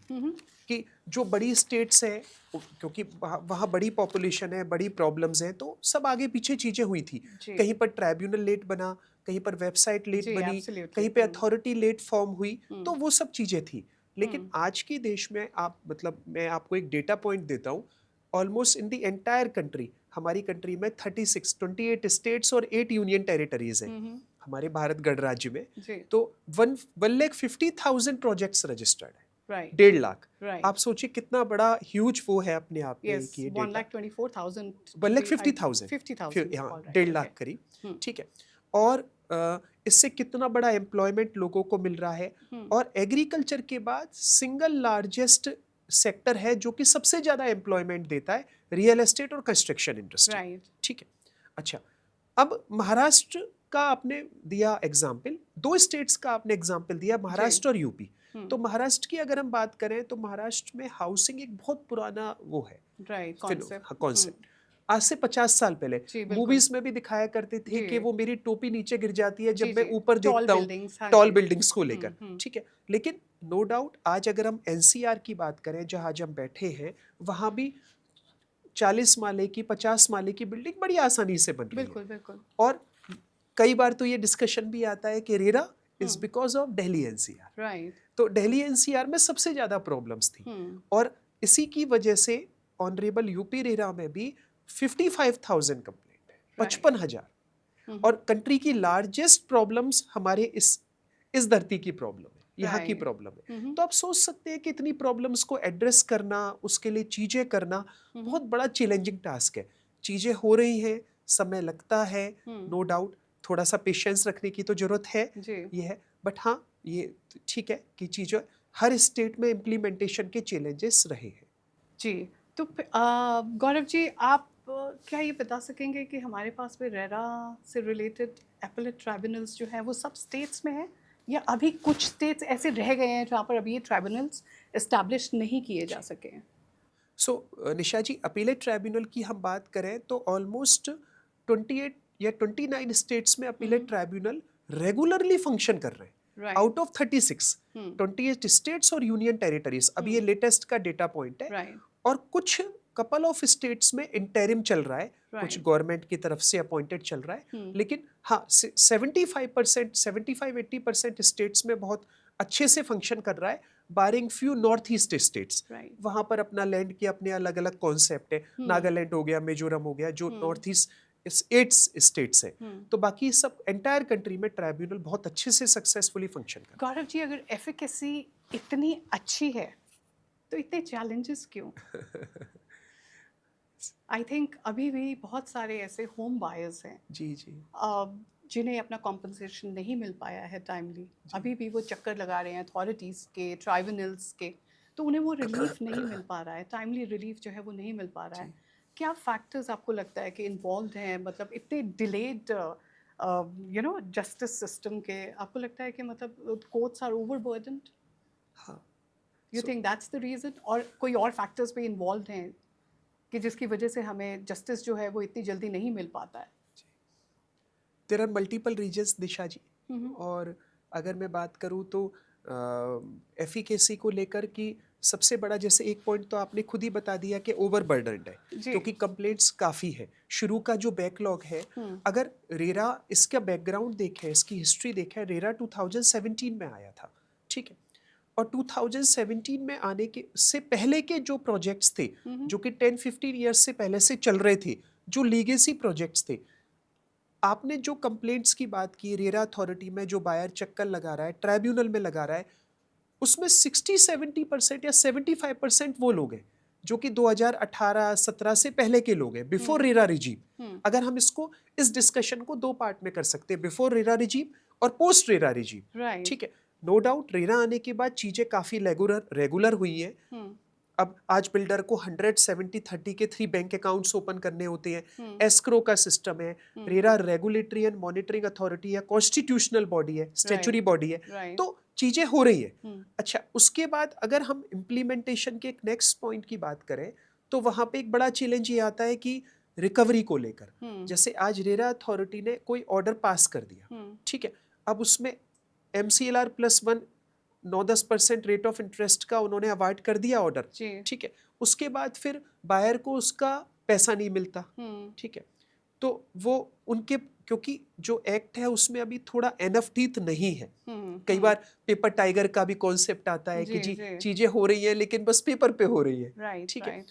कि जो बड़ी स्टेट्स हैं, क्योंकि वहाँ बड़ी पॉपुलेशन है, बड़ी प्रॉब्लम्स हैं, तो सब आगे पीछे चीज़ें हुई थी। जी। कहीं पर ट्राइब्यूनल लेट बना, कहीं पर वेबसाइट लेट जी, बनी, absolutely. कहीं पे अथॉरिटी लेट फॉर्म हुई, तो वो सब चीज़ें थी। लेकिन हम्म। आज के देश में आप मतलब मैं आपको एक डेटा पॉइंट देता हूँ, almost in the entire country, हमारी कंट्री में 28 स्टेट्स और 8 यूनियन टेरिटरीज हैं हमारे भारत गणराज्य में। जी। तो 1,50,000 प्रोजेक्ट्स रजिस्टर्ड है, Right. 1.5 लाख। Right. आप सोचिए कितना बड़ा ह्यूज वो है अपने आप में Yes, कि ये डेटा 1,24,000. 1,50,000 50,000. हाँ, All right. 1.5 लाख Okay. करीब, ठीक है। और इससे कितना बड़ा एम्प्लॉयमेंट लोगों को मिल रहा है, और एग्रीकल्चर के बाद सिंगल लार्जेस्ट सेक्टर है जो कि सबसे ज्यादा एम्प्लॉयमेंट देता है, रियल एस्टेट और कंस्ट्रक्शन इंडस्ट्री, Right. ठीक है। अच्छा, अब महाराष्ट्र का आपने दिया एग्जाम्पल, 2 स्टेट्स का आपने एग्जाम्पल दिया, महाराष्ट्र और यूपी। तो महाराष्ट्र की अगर हम बात करें तो महाराष्ट्र में हाउसिंग एक बहुत पुराना वो है, Right. Concept. कॉन्सेप्ट। आज से 50 साल पहले जी, बिल्कुल। मूवीज में भी दिखाया करते थे जी। कि वो मेरी टोपी नीचे गिर जाती है जी, जब मैं जी। ऊपर Tall देखता हूँ, buildings, हाँ टॉल जी। बिल्डिंग्स को लेकर, ठीक है। लेकिन नो डाउट आज अगर हम एनसीआर की बात करें, जहाँ आज हम बैठे हैं, वहाँ भी 40 माले की, 50 माले की बिल्डिंग बड़ी आसानी से बन रही है। बिल्कुल बिल्कुल। और कई बार तो ये डिस्कशन भी आता है कि RERA is because of Delhi NCR. Right. तो दिल्ली एनसीआर में सबसे ज्यादा प्रॉब्लम्स थी, और इसी की वजह से ऑनरेबल यूपी रेरा में भी 55,000 कंप्लेंट है, 55,000। और कंट्री की लार्जेस्ट प्रॉब्लम्स हमारे इस धरती की प्रॉब्लम है, यहाँ की Right. प्रॉब्लम है। तो आप सोच सकते हैं कि इतनी प्रॉब्लम्स को एड्रेस करना, उसके लिए चीजें करना बहुत बड़ा चैलेंजिंग टास्क है। चीजें हो रही हैं, समय लगता है, नो डाउट, थोड़ा सा पेशेंस रखने की तो जरूरत है, जी। ये है। बट हाँ, ये ठीक है कि चीजें हर स्टेट में इम्प्लीमेंटेशन के चैलेंजेस रहे हैं। जी। तो गौरव जी, आप क्या ये बता सकेंगे कि हमारे पास में रेरा से रिलेटेड एपेलेट ट्राइब्यूनल्स जो हैं वो सब स्टेट्स में हैं, या अभी कुछ स्टेट्स ऐसे रह गए हैं जहाँ पर अभी ये ट्राइब्यूनल्स इस्टेब्लिश नहीं किए जा सके हैं? सो निशा जी, अपीलेट ट्राइब्यूनल की हम बात करें तो ऑलमोस्ट 28 या 29 स्टेट्स में अपीलेट ट्राइब्यूनल रेगुलरली फंक्शन कर रहे हैं। Right. आउट ऑफ 36, 28 स्टेट्स और यूनियन टेरिटरीज, अभी ये लेटेस्ट का डेटा पॉइंट है। Right. और कुछ कपल ऑफ स्टेट्स में इंटरिम चल रहा है, कुछ Right. गवर्नमेंट की तरफ से अपॉइंटेड चल रहा है। लेकिन हाँ, 75%, 75-80% स्टेट्स में बहुत अच्छे से फंक्शन कर रहा है, barring few north east states. Right. वहाँ पर अपना लैंड के अपने अलग अलग कॉन्सेप्ट है, नागालैंड हो गया, मिजोरम हो गया, जो नॉर्थ ईस्ट 8 स्टेट्स है। तो बाकी सब एंटायर कंट्री में ट्राइब्यूनल बहुत अच्छे से सक्सेसफुली फंक्शन कर रहा है। गौरव जी, अगर एफिकेसी इतनी अच्छी है तो इतने चैलेंजेस क्यों? आई थिंक अभी भी बहुत सारे ऐसे होम बायर्स हैं जी जी जिन्हें अपना कॉम्पनसेशन नहीं मिल पाया है टाइमली। अभी भी वो चक्कर लगा रहे हैं अथॉरिटीज़ के, ट्राइब्यूनल्स के, तो उन्हें वो रिलीफ नहीं मिल पा रहा है, टाइमली रिलीफ जो है वो नहीं मिल पा रहा है। क्या फैक्टर्स आपको लगता है कि इन्वॉल्व हैं, मतलब इतने डिलेड जस्टिस सिस्टम के? आपको लगता है कि मतलब कोर्ट्स आर ओवरबर्डन्ड? हाँ। You So, think that's the reason, और कोई और फैक्टर्स भी इन्वॉल्व हैं कि जिसकी वजह से हमें जस्टिस जो है वो इतनी जल्दी नहीं मिल पाता है? देयर आर मल्टीपल रीजंस दिशा जी। हम्म। और अगर मैं बात करूँ तो एफिकेसी को लेकर कि सबसे बड़ा, जैसे एक पॉइंट तो आपने खुद ही बता दिया कि ओवरबर्डन्ड है, जी। क्योंकि कंप्लेंट्स काफ़ी है। शुरू का जो बैकलॉग है, अगर रेरा इसका बैकग्राउंड देखें, इसकी हिस्ट्री देखें, रेरा 2017 में आया था, ठीक है। और 2017 में आने के से पहले के जो प्रोजेक्ट्स थे, जो कि 10-15 ईयर्स से पहले से चल रहे थे, जो लीगेसी प्रोजेक्ट्स थे, आपने जो कंप्लेंट्स की बात की, रेरा अथॉरिटी में जो बायर चक्कर लगा रहा है, ट्राइब्यूनल में लगा रहा है, उसमें 60-70% या 75% वो लोग हैं जो कि 2018-17 से पहले के लोग हैं, बिफोर रेरा रिजीम। अगर हम इसको, इस डिस्कशन को दो पार्ट में कर सकते हैं, बिफोर रेरा रिजीम और पोस्ट रेरा रिजीम, राइट। ठीक है। नो डाउट रेरा आने के बाद चीजें काफी रेगुलर हुई हैं। अब आज बिल्डर को 170-30 के 3 बैंक अकाउंट्स ओपन करने होते हैं, एस्क्रो का सिस्टम है, RERA regulatory and monitoring authority है, कॉन्स्टिट्यूशनल बॉडी है, स्टैच्यूटरी बॉडी है, तो चीजें हो रही है। अच्छा, उसके बाद अगर हम इम्प्लीमेंटेशन के एक नेक्स्ट पॉइंट की बात करें, तो वहां पे एक बड़ा चैलेंज ये आता है कि रिकवरी को लेकर। जैसे आज रेरा अथॉरिटी ने कोई ऑर्डर पास कर दिया, ठीक है, अब उसमें MCLR+1 9-10% रेट ऑफ इंटरेस्ट का उन्होंने अवॉइड कर दिया ऑर्डर, ठीक है। उसके बाद फिर बायर को उसका पैसा नहीं मिलता, ठीक है। तो वो उनके, क्योंकि जो एक्ट है उसमें अभी थोड़ा एनफ टीथ नहीं है। कई बार पेपर टाइगर का भी कॉन्सेप्ट आता है कि जी चीजें हो रही है लेकिन बस पेपर पे हो रही है, ठीक है।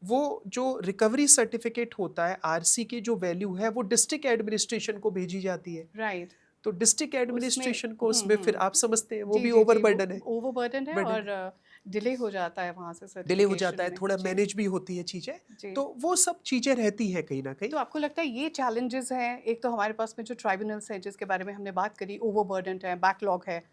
वो जो रिकवरी सर्टिफिकेट होता है, आरसी की जो वैल्यू है, वो डिस्ट्रिक्ट एडमिनिस्ट्रेशन को भेजी जाती है, राइट। तो डिस्ट्रिक्ट एडमिनिस्ट्रेशन को उसमें फिर आप समझते हैं वो भी ओवरबर्डन है, ओवरबर्डन है, और डिले हो जाता है वहां से, डिले हो जाता है, थोड़ा मैनेज भी होती है चीजें, तो वो सब चीजें रहती हैं कहीं ना कहीं। तो आपको लगता है ये चैलेंजेस हैं? एक तो हमारे पास में जो ट्राइब्यूनल्स हैं जिसके बारे में हमने बात करी, ओवरबर्डन है, बैकलॉग है,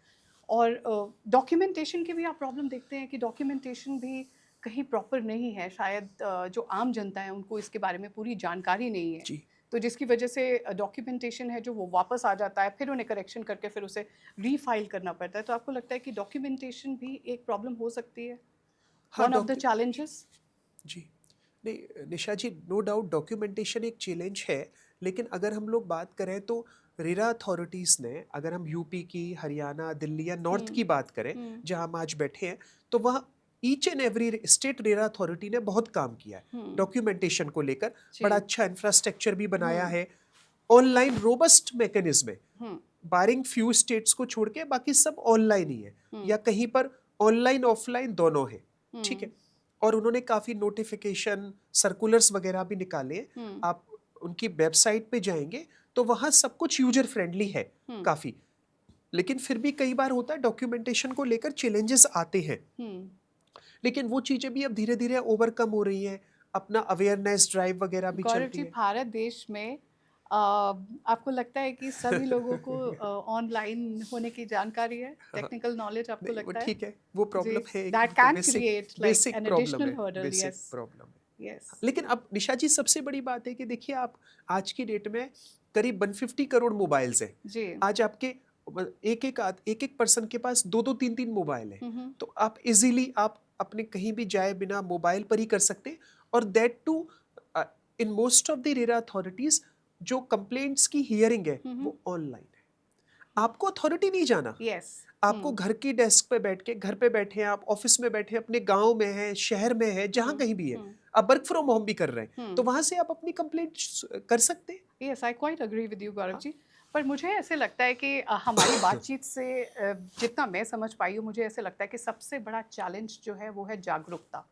और डॉक्यूमेंटेशन की भी आप प्रॉब्लम देखते हैं कि डॉक्यूमेंटेशन भी कहीं प्रॉपर नहीं है, शायद जो आम जनता है उनको इसके बारे में पूरी जानकारी नहीं है जी। तो जिसकी वजह से डॉक्यूमेंटेशन है जो वो वापस आ जाता है, फिर उन्हें करेक्शन करके फिर उसे रीफाइल करना पड़ता है। तो आपको लगता है कि डॉक्यूमेंटेशन भी एक प्रॉब्लम हो सकती है, वन ऑफ द चैलेंजेस? जी नहीं निशा जी, नो डाउट डॉक्यूमेंटेशन एक चैलेंज है, लेकिन अगर हम लोग बात करें तो रेरा अथॉरिटीज़ ने, अगर हम यूपी की, हरियाणा, दिल्ली या नॉर्थ की बात करें जहां हम आज बैठे हैं, तो वहाँ each and every state RERA authority ने बहुत काम किया है डॉक्यूमेंटेशन को लेकर। बड़ा अच्छा इंफ्रास्ट्रक्चर भी बनाया है, ऑनलाइन रोबस्ट मैकेनिज्म है, बारिंग फ्यू स्टेट्स को छोड़ के बाकी सब ऑनलाइन ही है, या कहीं पर ऑनलाइन ऑफलाइन दोनों है, ठीक है। और उन्होंने काफ़ी नोटिफिकेशन, सर्कुलर्स वगैरह भी निकाले हैं। आप उनकी वेबसाइट पे जाएंगे तो वहाँ सब कुछ यूजर फ्रेंडली है काफ़ी, लेकिन फिर भी कई बार होता है डॉक्यूमेंटेशन को लेकर चैलेंजेस आते हैं, लेकिन वो चीज़ें भी अब धीरे धीरे ओवरकम हो रही हैं। अपना अवेयरनेस ड्राइव वगैरह भी चलती है। भारत देश में आपको लगता है कि सभी लोगों को ऑनलाइन होने की जानकारी है, टेक्निकल नॉलेज आपको लगता है? ठीक है, वो प्रॉब्लम है, that can create like an problem additional है, हर्डल। बेसिक यस, प्रॉब्लम है। यस। लेकिन अब निशा जी सबसे बड़ी बात है कि देखिए, आप आज की डेट में करीब 150 करोड़ मोबाइल्स हैं जी। आज आपके, एक पर्सन के पास 2-3 मोबाइल हैं, तो आप इजीली आप अपने कहीं भी जाए बिना मोबाइल पर ही कर सकते हैं। और that too in most of the RERA authorities जो कंप्लेंट्स की हियरिंग है वो ऑनलाइन है, आपको अथॉरिटी नहीं जाना। यस। आपको घर की डेस्क पे बैठ के, घर पे बैठे हैं आप, ऑफिस में बैठे हैं, अपने गांव में हैं, शहर में है, जहां कहीं भी है, आप वर्क फ्रॉम होम भी कर रहे हैं, तो वहां से आप अपनी कंप्लेंट कर सकते हैं। Yes, I quite agree with you Gaurav ji. पर मुझे ऐसे लगता है कि हमारी बातचीत से जितना मैं समझ पाई हूँ, मुझे ऐसे लगता है कि सबसे बड़ा चैलेंज जो है वो है जागरूकता।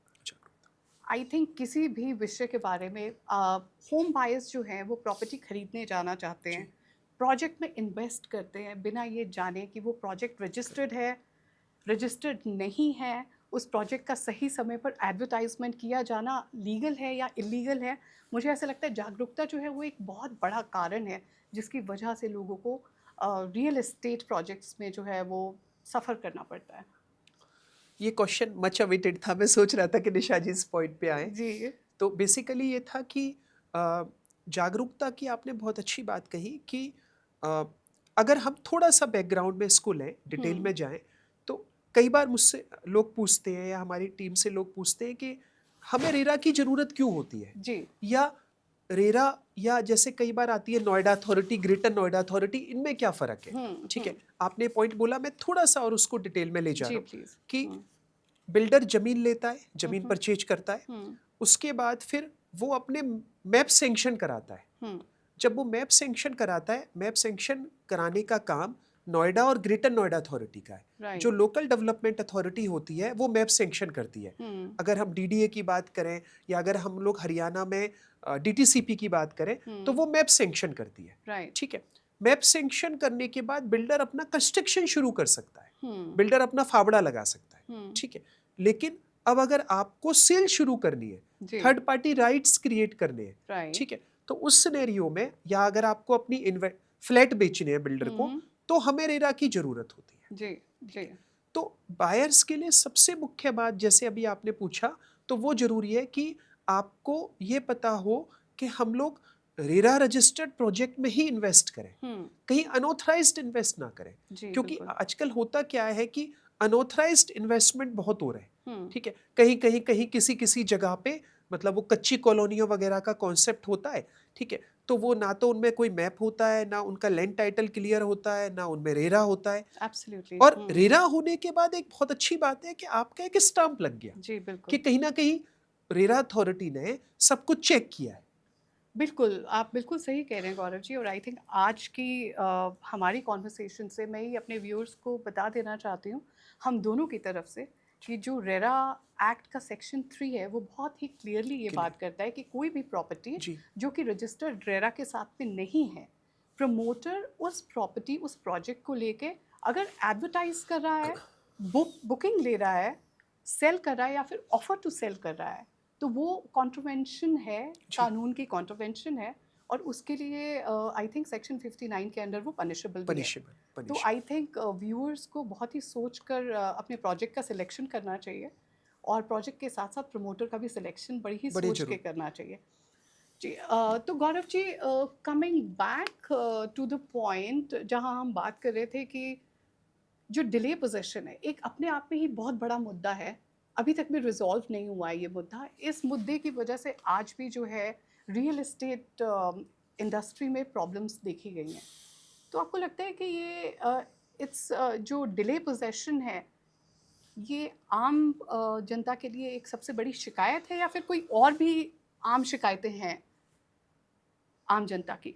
आई थिंक किसी भी विषय के बारे में होम बायर्स जो हैं वो प्रॉपर्टी खरीदने जाना चाहते हैं, प्रोजेक्ट में इन्वेस्ट करते हैं बिना ये जाने कि वो प्रोजेक्ट रजिस्टर्ड है, रजिस्टर्ड नहीं है, उस प्रोजेक्ट का सही समय पर एडवर्टाइजमेंट किया जाना लीगल है या इलीगल है। मुझे ऐसा लगता है जागरूकता जो है वो एक बहुत बड़ा कारण है जिसकी वजह से लोगों को रियल एस्टेट प्रोजेक्ट्स में जो है वो सफ़र करना पड़ता है। ये क्वेश्चन मच अवेटेड था, मैं सोच रहा था कि निशा जी इस पॉइंट पे आए। जी। तो बेसिकली ये था कि जागरूकता की आपने बहुत अच्छी बात कही कि अ, अगर हम थोड़ा सा बैकग्राउंड में इसको लें, डिटेल में जाएं, तो कई बार मुझसे लोग पूछते हैं या हमारी टीम से लोग पूछते हैं कि हमें रेरा की ज़रूरत क्यों होती है, जी या रेरा या जैसे कई बार आती है Noida authority, greater Noida authority, इनमें क्या फ़र्क है। ठीक है, आपने पॉइंट बोला, मैं थोड़ा सा और उसको डिटेल में ले जा जी रहा हूँ प्लीज कि बिल्डर ज़मीन लेता है, ज़मीन परचेज करता है, हम्म उसके बाद फिर वो अपने मैप सेंक्शन कराता है। जब वो मैप सेंक्शन कराता है, मैप सेंक्शन कराने का काम नोएडा और ग्रेटर नोएडा अथॉरिटी का है। Right. जो लोकल डेवलपमेंट अथॉरिटी होती है वो मैप सेंक्शन करती है। अगर हम डीडीए की बात करें या अगर हम लोग हरियाणा में डीटीसीपी की बात करें तो वो मैप सेंक्शन करती है। Right. ठीक है, मैप सेंक्शन करने के बाद बिल्डर अपना कंस्ट्रक्शन शुरू कर सकता है, बिल्डर अपना फावड़ा लगा सकता है। ठीक है, लेकिन अब अगर आपको सेल शुरू करनी है, जी थर्ड पार्टी राइट्स क्रिएट करने हैं, राइट ठीक है, तो उस सिनेरियो में या अगर आपको अपनी फ्लैट बेचने हैं बिल्डर को, तो हमें रेरा की जरूरत होती है। जी जी तो बायर्स के लिए सबसे मुख्य बात, जैसे अभी आपने पूछा, तो वो जरूरी है कि आपको ये पता हो कि हम लोग रेरा रजिस्टर्ड प्रोजेक्ट में ही इन्वेस्ट करें, कहीं अनऑथराइज्ड इन्वेस्ट ना करें। जी क्योंकि बिल्कुल आजकल होता क्या है कि अनऑथराइज्ड इन्वेस्टमेंट बहुत हो रहे हैं। ठीक है, कहीं कहीं कहीं किसी किसी जगह पे, मतलब वो कच्ची कॉलोनियों वगैरह का कॉन्सेप्ट होता है। ठीक है, तो वो ना तो उनमें कोई मैप होता है, ना उनका लैंड टाइटल क्लियर होता है, ना उनमें रेरा होता है। एब्सोल्युटली और रेरा होने के बाद एक बहुत अच्छी बात है कि आपका एक स्टाम्प लग गया जी कि बिल्कुल कहीं ना कहीं रेरा अथॉरिटी ने सब कुछ चेक किया है। बिल्कुल आप बिल्कुल सही कह रहे हैं गौरव जी। और आई थिंक आज की हमारी कॉन्वर्सेशन से मैं ही अपने व्यूअर्स को बता देना चाहती हूँ, हम दोनों की तरफ से, कि जो रेरा एक्ट का सेक्शन 3 है वो बहुत ही क्लियरली ये बात करता है कि कोई भी प्रॉपर्टी जी जो कि रजिस्टर्ड रेरा के साथ में नहीं है, प्रमोटर उस प्रॉपर्टी उस प्रोजेक्ट को लेके अगर एडवर्टाइज कर रहा है, बुकिंग ले रहा है, सेल कर रहा है या फिर ऑफर टू सेल कर रहा है, तो वो कॉन्ट्रोवेंशन है, जी कानून की कॉन्ट्रोवेंशन है। और उसके लिए आई थिंक सेक्शन 59 के अंडर वो पनिशेबल भी है। पनिशेबल तो पनिशेबल। आई थिंक व्यूअर्स को बहुत ही सोच कर अपने प्रोजेक्ट का सिलेक्शन करना चाहिए, और प्रोजेक्ट के साथ साथ प्रमोटर का भी सिलेक्शन बड़ी ही बड़ी सोच के जरूर। करना चाहिए। जी तो Gaurav ji, coming back to the point जहां हम बात कर रहे थे कि जो डिले पोजेशन है एक अपने आप में ही बहुत बड़ा मुद्दा है, अभी तक भी रिजॉल्व नहीं हुआ है ये मुद्दा। इस मुद्दे की वजह से आज भी जो है रियल एस्टेट इंडस्ट्री में प्रॉब्लम्स देखी गई हैं। तो आपको लगता है कि ये इट्स जो डिले पोजेशन है ये आम जनता के लिए एक सबसे बड़ी शिकायत है, या फिर कोई और भी आम शिकायतें हैं आम जनता की?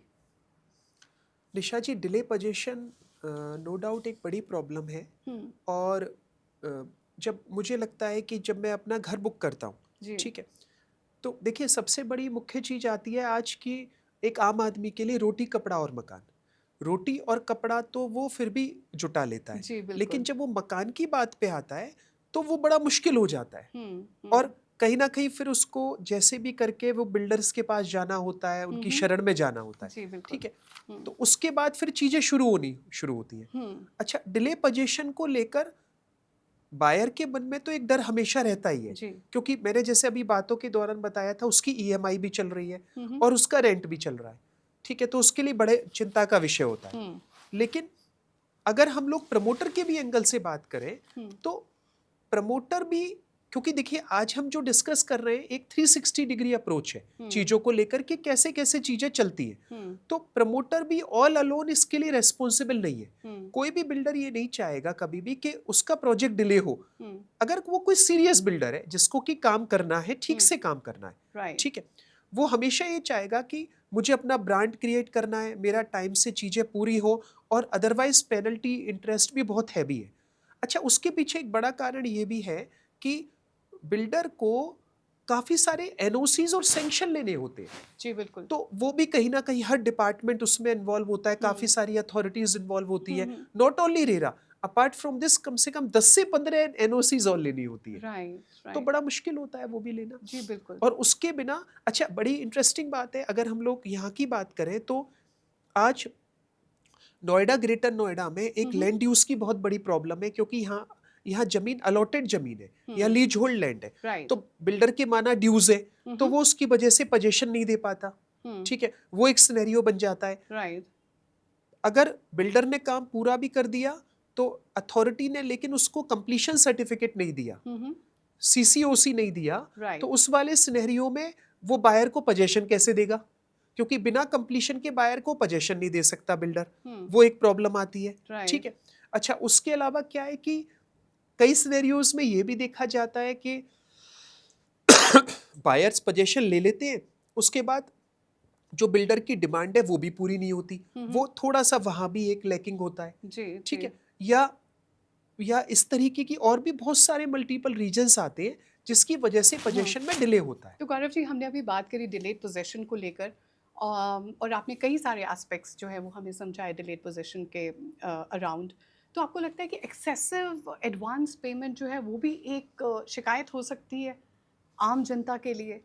निशा जी, डिले पोजीशन नो डाउट एक बड़ी प्रॉब्लम है। और जब मुझे लगता है कि जब मैं अपना घर बुक करता हूँ, जी ठीक है, तो देखिए सबसे बड़ी मुख्य चीज़ आती है आज की एक आम आदमी के लिए, रोटी कपड़ा और मकान। रोटी और कपड़ा तो वो फिर भी जुटा लेता है, जी लेकिन बिल्कुल। जब वो मकान की बात पे आता है तो वो बड़ा मुश्किल हो जाता है। और कहीं ना कहीं फिर उसको जैसे भी करके वो बिल्डर्स के पास जाना होता है, उनकी शरण में जाना होता है। जी बिल्कुल। ठीक है, तो उसके बाद फिर चीज़ें शुरू होती हैं। अच्छा, डिले पोजीशन को लेकर बायर के मन में तो एक डर हमेशा रहता ही है, जी क्योंकि मैंने जैसे अभी बातों के दौरान बताया था, उसकी ईएमआई भी चल रही है और उसका रेंट भी चल रहा है। ठीक है, तो उसके लिए बड़े चिंता का विषय होता है। लेकिन अगर हम लोग प्रमोटर के भी एंगल से बात करें तो प्रमोटर भी, क्योंकि देखिए आज हम जो डिस्कस कर रहे हैं एक 360 डिग्री अप्रोच है चीजों को लेकर के, कैसे कैसे चीजें चलती हैं। तो प्रमोटर भी ऑल अलोन इसके लिए रेस्पॉन्सिबल नहीं है। कोई भी बिल्डर ये नहीं चाहेगा कभी भी कि उसका प्रोजेक्ट डिले हो, अगर वो कोई सीरियस बिल्डर है जिसको कि काम करना है, ठीक से काम करना है। राइट ठीक है, वो हमेशा ये चाहेगा कि मुझे अपना ब्रांड क्रिएट करना है, मेरा टाइम से चीजें पूरी हो, और अदरवाइज पेनल्टी इंटरेस्ट भी बहुत हैवी है। अच्छा, उसके पीछे एक बड़ा कारण ये भी है कि बिल्डर को काफी सारे एनओसीज और सैंक्शन लेने होते हैं। जी बिल्कुल। तो वो भी कहीं ना कहीं हर डिपार्टमेंट उसमें इन्वॉल्व होता है, काफी सारी अथॉरिटीज इन्वॉल्व होती है। Not only RERA, apart from this come से कम 10 से 15 एनओसीज और लेनी होती है। राइट तो बड़ा मुश्किल होता है वो भी लेना। जी बिल्कुल। और उसके बिना, अच्छा बड़ी इंटरेस्टिंग बात है, अगर हम लोग यहाँ की बात करें तो आज नोएडा, ग्रेटर नोएडा में एक लैंड यूज की बहुत बड़ी प्रॉब्लम है, क्योंकि यहाँ यहाँ जमीन अलॉटेड जमीन है, यहाँ लीज होल्ड लैंड है, राइट तो बिल्डर के माना ड्यूज है, तो वो उसकी वजह से पोजेशन नहीं दे पाता, ठीक है, वो एक सिनेरियो बन जाता है। राइट अगर बिल्डर ने काम पूरा भी कर दिया तो अथॉरिटी ने लेकिन उसको कंप्लीशन सर्टिफिकेट नहीं दिया, सीसीओसी नहीं दिया, राइट तो उस वाले सिनेरियो में वो बायर को पोजेशन कैसे देगा, क्योंकि बिना कंप्लीशन के बायर को पोजेशन नहीं दे सकता बिल्डर, वो एक प्रॉब्लम आती है, ठीक है। अच्छा, उसके अलावा क्या है कि कई सिनेरियोज में ये भी देखा जाता है कि बायर्स पोजेशन ले लेते हैं, उसके बाद जो बिल्डर की डिमांड है वो भी पूरी नहीं होती, वो थोड़ा सा वहां भी एक लैकिंग होता है, जी ठीक है। या इस तरीके की और भी बहुत सारे मल्टीपल रीजंस आते हैं जिसकी वजह से पोजेशन में डिले होता है। तो गौरव जी, हमने अभी बात करी डिलेड पोजीशन को लेकर, और आपने कई सारे एस्पेक्ट्स जो है वो हमें समझाए डिलेड पोजीशन के अराउंड। तो आपको लगता है कि एक्सेसिव एडवांस पेमेंट जो है वो भी एक शिकायत हो सकती है आम जनता के लिए?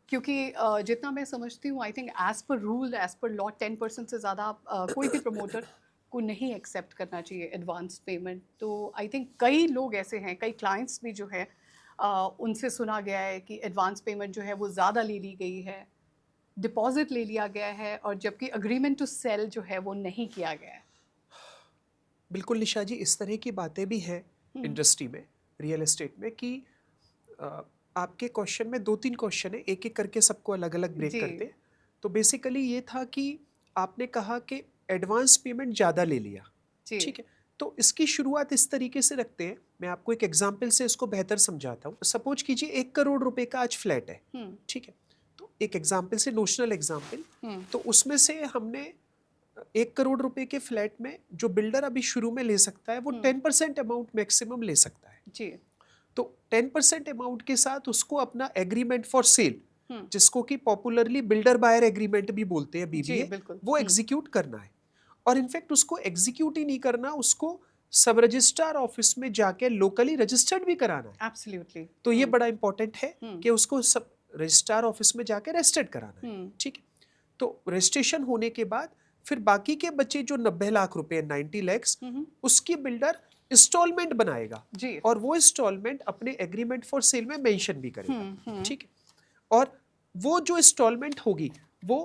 क्योंकि जितना मैं समझती हूँ, I think as per rule, as per law, 10% से ज़्यादा कोई भी प्रमोटर को नहीं एक्सेप्ट करना चाहिए एडवांस पेमेंट। तो आई थिंक कई लोग ऐसे हैं, कई क्लाइंट्स भी जो है उनसे सुना गया है कि एडवांस पेमेंट जो है वो ज़्यादा ले ली गई है, डिपॉजिट ले लिया गया है, और जबकि अग्रीमेंट टू सेल जो है वो नहीं किया गया है। बिल्कुल निशा जी, इस तरह की बातें भी हैं इंडस्ट्री में, रियल एस्टेट में, कि आपके क्वेश्चन में 2-3 क्वेश्चन है, एक एक करके सबको अलग अलग ब्रेक जी। करते हैं। तो बेसिकली ये था कि आपने कहा कि एडवांस पेमेंट ज़्यादा ले लिया, जी ठीक है। तो इसकी शुरुआत इस तरीके से रखते हैं, मैं आपको एक एग्जांपल से इसको बेहतर समझाता हूँ। सपोज कीजिए 1 करोड़ रुपए का आज फ्लैट है, ठीक है। तो एक एग्जांपल से, नोशनल एग्जांपल, तो उसमें से हमने 1 करोड़ रुपए के फ्लैट में जो बिल्डर अभी शुरू में ले सकता है वो 10% अमाउंट मैक्सिमम ले सकता है। जी तो 10% अमाउंट के साथ उसको अपना एग्रीमेंट फॉर सेल, जिसको कि पॉपुलरली बिल्डर बायर एग्रीमेंट भी बोलते हैं, जी बीबीए, बिल्कुल। वो एग्जीक्यूट करना है। और इनफैक्ट उसको एग्जीक्यूट ही नहीं करना, उसको सब रजिस्ट्रार ऑफिस में जाके लोकली रजिस्टर्ड भी कराना है। एब्सोल्युटली। तो ये बड़ा इंपॉर्टेंट है कि उसको सब रजिस्ट्रार ऑफिस में जाके रजिस्टर्ड कराना है, ठीक है। तो रजिस्ट्रेशन होने के बाद फिर बाकी के बचे जो 90 लाख रुपए, 90 लैक्स, उसकी बिल्डर इंस्टॉलमेंट बनाएगा, जी और वो इंस्टॉलमेंट अपने एग्रीमेंट फॉर सेल में मेंशन भी करेगा, ठीक है। और वो जो इंस्टॉलमेंट होगी वो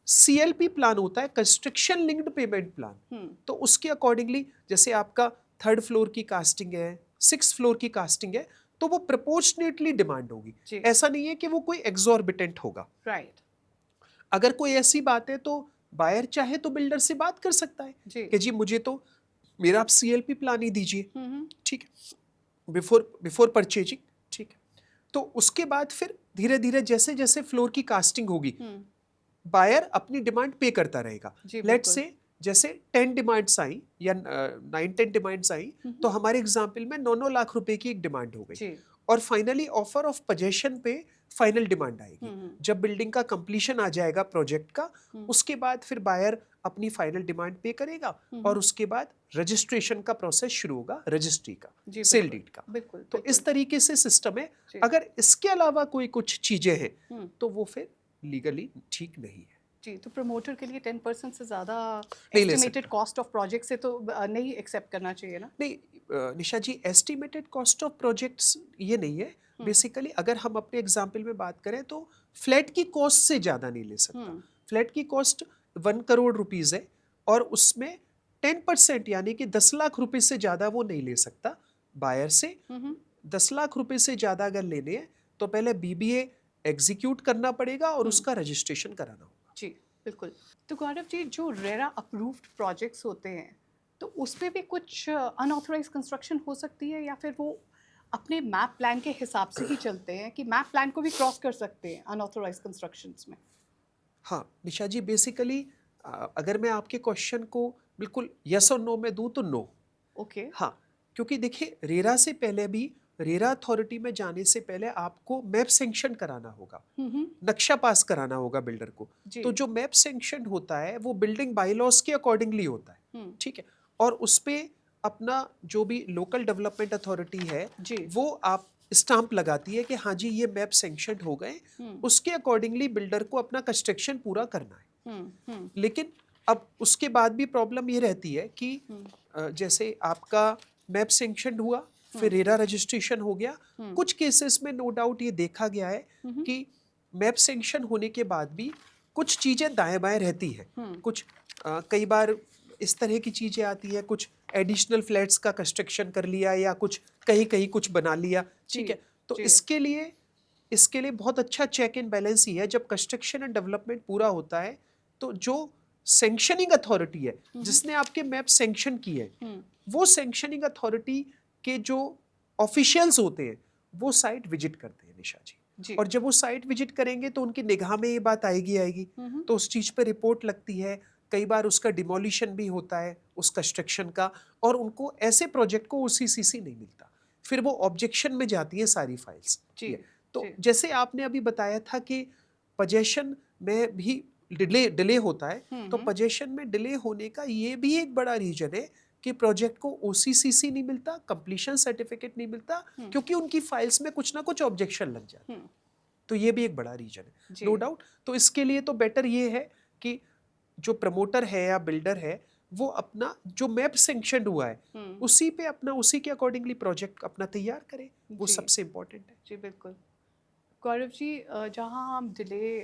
CLP प्लान होता है, कंस्ट्रक्शन लिंक्ड पेमेंट प्लान। तो उसके अकॉर्डिंगली, जैसे आपका 3rd फ्लोर की कास्टिंग है, 6th फ्लोर की कास्टिंग है, तो वो प्रोपोर्शनेटली डिमांड होगी, जी। ऐसा नहीं है कि वो कोई एग्जॉर्बिटेंट होगा। राइट अगर कोई ऐसी बात है तो बायर चाहे तो बिल्डर से बात कर सकता है जी कि जी मुझे तो मेरा आप CLP प्लान ही दीजिए, ठीक है, बिफोर परचेजिंग, ठीक है। तो उसके बाद फिर धीरे धीरे जैसे जैसे फ्लोर की कास्टिंग होगी, बायर अपनी डिमांड पे करता रहेगा। जी, लेट बिल्कुल। से जैसे 10 डिमांड्स आई या 9-10 डिमांड्स आई, तो हमारे एग्जाम्पल में 9-9 लाख रुपए की एक डिमांड हो गई, जी और फाइनली ऑफर ऑफ पोजेशन पे फाइनल डिमांड आएगी। जब बिल्डिंग का कंप्लीशन आ जाएगा प्रोजेक्ट का, उसके बाद फिर बायर अपनी फाइनल डिमांड पे करेगा, और उसके बाद रजिस्ट्रेशन का प्रोसेस शुरू होगा, रजिस्ट्री का, जी, सेल बिल्कुल, डीड का। बिल्कुल तो इस तरीके से सिस्टम है। जी। अगर इसके अलावा कोई कुछ चीजें हैं तो वो फिर लीगली ठीक नहीं है। जी, तो प्रमोटर के लिए 10% से ज़्यादा नहीं ले एस्टिमेटेड सकता। कॉस्ट ऑफ प्रोजेक्ट से तो नहीं एक्सेप्ट करना चाहिए ना? नहीं निशा जी, एस्टिमेटेड कॉस्ट ऑफ प्रोजेक्ट्स ये नहीं है। बेसिकली अगर हम अपने एग्जाम्पल में बात करें तो फ्लैट की कॉस्ट से ज़्यादा नहीं ले सकता। फ्लैट की कॉस्ट 1 करोड़ रुपीज़ है, और उसमें 10% यानी कि 10 लाख रुपए से ज़्यादा वो नहीं ले सकता बायर से। 10 लाख रुपए से ज़्यादा अगर लेने हैं तो पहले BBA एग्जीक्यूट करना पड़ेगा और उसका रजिस्ट्रेशन कराना होगा। जी बिल्कुल। तो गौरव जी, जो रेरा अप्रूव्ड प्रोजेक्ट्स होते हैं तो उसमें भी कुछ अनऑथराइज कंस्ट्रक्शन हो सकती है, या फिर वो अपने मैप प्लान के हिसाब से ही चलते हैं कि मैप प्लान को भी क्रॉस कर सकते हैं अनऑथराइज कंस्ट्रक्शंस में? हाँ निशा जी, बेसिकली अगर मैं आपके क्वेश्चन को बिल्कुल यस और नो में दूं तो नो। ओके। हाँ, क्योंकि देखिए रेरा से पहले भी, रेरा अथॉरिटी में जाने से पहले आपको मैप सैंक्शन कराना होगा, नक्शा पास कराना होगा बिल्डर को। जी। तो जो मैप सैंक्शन होता है वो बिल्डिंग बाईलॉज के अकॉर्डिंगली होता है, ठीक है। और उस पे अपना जो भी लोकल डेवलपमेंट अथॉरिटी है जी। वो आप स्टाम्प लगाती है कि हाँ जी ये मैप सैंक्शन हो गए, उसके अकॉर्डिंगली बिल्डर को अपना कंस्ट्रक्शन पूरा करना है। लेकिन अब उसके बाद भी प्रॉब्लम ये रहती है कि जैसे आपका मैप सैंक्शन हुआ, फिर रेरा रजिस्ट्रेशन हो गया। कुछ केसेस में नो डाउट ये देखा गया है कि मैप सैंक्शन होने के बाद भी कुछ चीज़ें दाएं बाएं रहती हैं। कुछ कई बार इस तरह की चीज़ें आती हैं, कुछ एडिशनल फ्लैट्स का कंस्ट्रक्शन कर लिया या कुछ कहीं कहीं कुछ बना लिया, ठीक है। तो इसके लिए बहुत अच्छा चेक एंड बैलेंस ही है। जब कंस्ट्रक्शन एंड डेवलपमेंट पूरा होता है तो जो सैंक्शनिंग अथॉरिटी है जिसने आपके मैप सैंक्शन किए वो सैंक्शनिंग अथॉरिटी के जो ऑफिशियल्स होते हैं वो साइट विजिट करते हैं निशा जी। और जब वो साइट विजिट करेंगे तो उनकी निगाह में ये बात आएगी तो उस चीज़ पे रिपोर्ट लगती है। कई बार उसका डिमोलिशन भी होता है उस कंस्ट्रक्शन का, और उनको ऐसे प्रोजेक्ट को OCCC नहीं मिलता, फिर वो ऑब्जेक्शन में जाती है सारी फाइल्स। तो जैसे आपने अभी बताया था कि पोजेशन में भी डिले होता है, तो पोजेशन में डिले होने का ये भी एक बड़ा रीजन है कि प्रोजेक्ट को OCCC नहीं मिलता, कंप्लीशन सर्टिफिकेट नहीं मिलता, क्योंकि उनकी फाइल्स में कुछ ना कुछ ऑब्जेक्शन लग जाते हैं। तो ये भी एक बड़ा रीजन है, नो डाउट। तो इसके लिए तो बेटर ये है कि जो प्रमोटर है या बिल्डर है वो अपना जो मैप सैंक्शन हुआ है उसी पे अपना उसी के अकॉर्डिंगली प्रोजेक्ट अपना तैयार करे, वो सबसे इम्पोर्टेंट है। जी बिल्कुल। गौरव जी, जहाँ हम डिले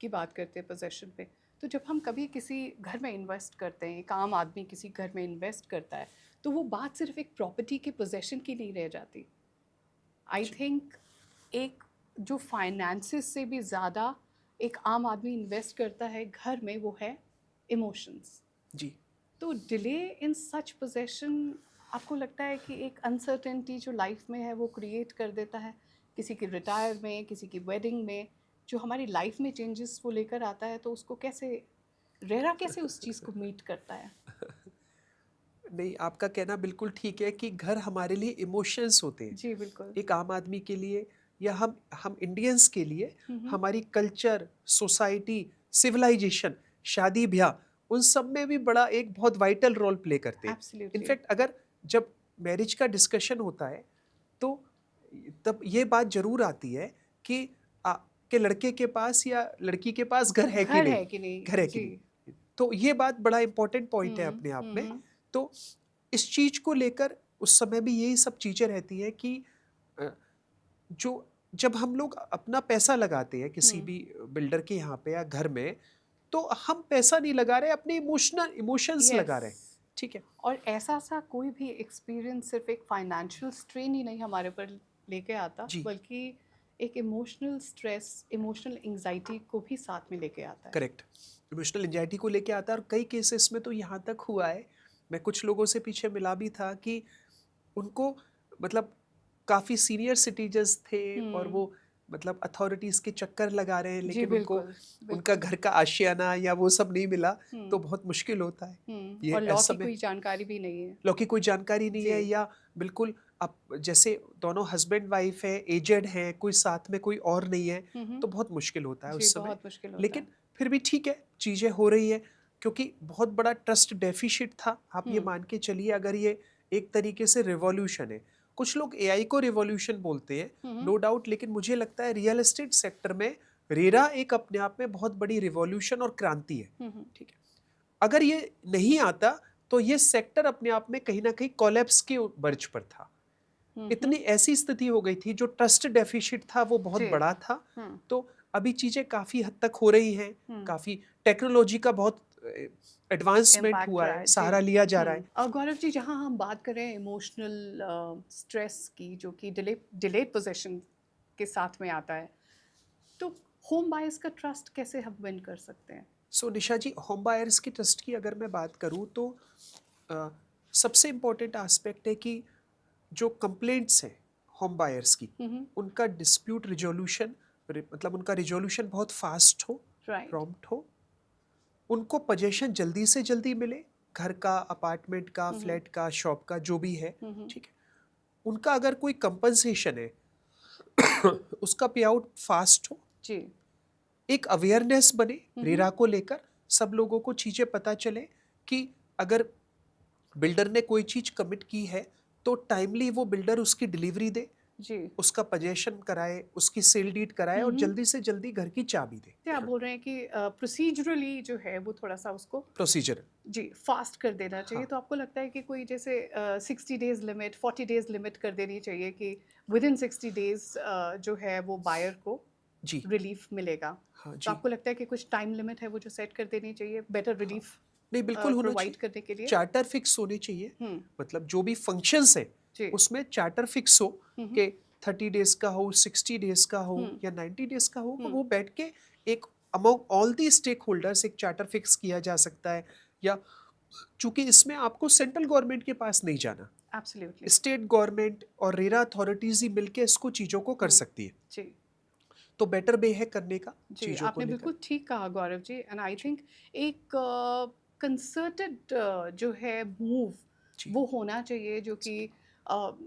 की बात करते हैं पोजेशन पे, तो जब हम कभी किसी घर में इन्वेस्ट करते हैं, एक आम आदमी किसी घर में इन्वेस्ट करता है, तो वो बात सिर्फ एक प्रॉपर्टी के पोजेशन की नहीं रह जाती। आई थिंक एक जो फाइनेंसिस से भी ज़्यादा एक आम आदमी इन्वेस्ट करता है घर में, वो है इमोशंस जी। तो डिले इन सच पोजेशन आपको लगता है कि एक अनसर्टेनिटी जो लाइफ में है वो क्रिएट कर देता है, किसी की रिटायर में, किसी की वेडिंग में, जो हमारी लाइफ में चेंजेस वो लेकर आता है, तो उसको कैसे रेरा कैसे उस चीज़ को मीट करता है? नहीं, आपका कहना बिल्कुल ठीक है कि घर हमारे लिए इमोशंस होते हैं। जी बिल्कुल। एक आम आदमी के लिए या हम इंडियंस के लिए हमारी कल्चर, सोसाइटी, सिविलाइजेशन, शादी ब्याह, उन सब में भी बड़ा एक बहुत वाइटल रोल प्ले करते हैं। इनफैक्ट अगर जब मैरिज का डिस्कशन होता है तो तब ये बात जरूर आती है कि के लड़के के पास या लड़की के पास घर है कि नहीं, घर है कि नहीं। तो ये बात बड़ा इंपॉर्टेंट पॉइंट है अपने आप में। तो इस चीज को लेकर उस समय भी यही सब चीजें रहती है कि जो जब हम लोग अपना पैसा लगाते हैं किसी भी बिल्डर के यहाँ पे या घर में, तो हम पैसा नहीं लगा रहे, अपने इमोशंस लगा रहे हैं, ठीक है। और ऐसा कोई भी एक्सपीरियंस सिर्फ एक फाइनेंशियल स्ट्रेन ही नहीं हमारे ऊपर लेके आता, बल्कि एक इमोशनल स्ट्रेस, इमोशनल एंजाइटी को भी साथ में लेके आता है। करेक्ट, इमोशनल एंजाइटी को लेके आता है। और कई केसेस में तो यहाँ तक हुआ है, मैं कुछ लोगों से पीछे मिला भी था कि उनको मतलब काफ़ी सीनियर सिटीजन्स थे और वो मतलब अथॉरिटीज़ के चक्कर लगा रहे हैं, लेकिन उनको उनका घर का आशियाना या वो सब नहीं मिला, तो बहुत मुश्किल होता है। ये और लॉ की कोई जानकारी भी नहीं है, लॉ की कोई जानकारी नहीं है, या बिल्कुल अब जैसे दोनों हस्बैंड वाइफ है, एजेड हैं, कोई साथ में कोई और नहीं है, तो बहुत मुश्किल होता है उस समय। लेकिन फिर भी ठीक है, चीज़ें हो रही है, क्योंकि बहुत बड़ा ट्रस्ट डेफिशिट था। आप ये मान के चलिए, अगर ये एक तरीके से रिवॉल्यूशन है, कुछ लोग AI को रिवॉल्यूशन बोलते हैं, नो डाउट, लेकिन मुझे लगता है रियल एस्टेट सेक्टर में रेरा एक अपने आप में बहुत बड़ी रिवॉल्यूशन और क्रांति है, ठीक है। अगर ये नहीं आता तो ये सेक्टर अपने आप में कहीं ना कहीं कोलैप्स के बर्ज पर था। इतनी ऐसी स्थिति हो गई थी, जो ट्रस्ट डेफिशिट था वो बहुत बड़ा था। तो अभी चीजें काफी हद तक हो रही हैं, काफी टेक्नोलॉजी का बहुत एडवांसमेंट हुआ है, सहारा लिया जा रहा है। और गौरव जी, जहां हम बात करें इमोशनल स्ट्रेस की, जो कि डिलेड पोजेशन के साथ में आता है, तो होम बायर्स का ट्रस्ट कैसे हम विन कर सकते हैं? सो निशा जी, होम बायर्स की ट्रस्ट की अगर मैं बात करूं तो सबसे इम्पोर्टेंट एस्पेक्ट है कि जो कंप्लेंट्स हैं होम बायर्स की, उनका डिस्प्यूट रिजोल्यूशन, मतलब उनका रिजोल्यूशन बहुत फास्ट हो, प्रॉम्प्ट हो, उनको पोजेशन जल्दी से जल्दी मिले, घर का, अपार्टमेंट का, फ्लैट का, शॉप का, जो भी है, ठीक है। उनका अगर कोई कंपनसेशन है उसका पे आउट फास्ट हो जी। एक अवेयरनेस बने रेरा को लेकर, सब लोगों को चीजें पता चले कि अगर बिल्डर ने कोई चीज कमिट की है तो टाइमली वो बिल्डर उसकी डिलीवरी दे, जी। उसका पोजेशन कराए, उसकी सेल डीड कराए और जल्दी से जल्दी घर की चाबी दे। क्या आप बोल रहे हैं कि प्रोसीजरली जो है वो थोड़ा सा उसको प्रोसीजर। जी फास्ट कर देना चाहिए। हाँ तो आपको लगता है कि कोई जैसे 60 डेज लिमिट 40 डेज लिमिट कर देनी चाहिए कि विद इन 60 डेज जो है वो बायर को जी। रिलीफ मिलेगा। हाँ तो जी। आपको लगता है कि कुछ टाइम लिमिट है वो जो सेट कर देनी चाहिए बेटर हाँ रिलीफ नहीं, बिल्कुल होना प्रोवाइड चाहिए। करने के लिए? चार्टर फिक्स होने चाहिए। हम्म। मतलब जो भी फंक्शंस है जी। उसमें चार्टर फिक्स हो हम्म। कि 30 डेज का हो, 60 डेज का हो हम्म। या 90 डेज का हो, हम्म। वो बैठ के एक among all the stakeholders एक चार्टर फिक्स किया जा सकता है। या चूंकि इसमें आपको सेंट्रल गवर्नमेंट के पास नहीं जाना, एब्सोल्युटली। स्टेट गवर्नमेंट और रेरा अथॉरिटीज ही मिलके इसको चीजों को कर सकती है। जी। तो बेटर वे है करने का जी, चीजों को आपने लेकर। बिल्कुल ठीक कहा Gaurav ji. And I think एक कंसर्टेड जो है मूव जी वो होना चाहिए जो कि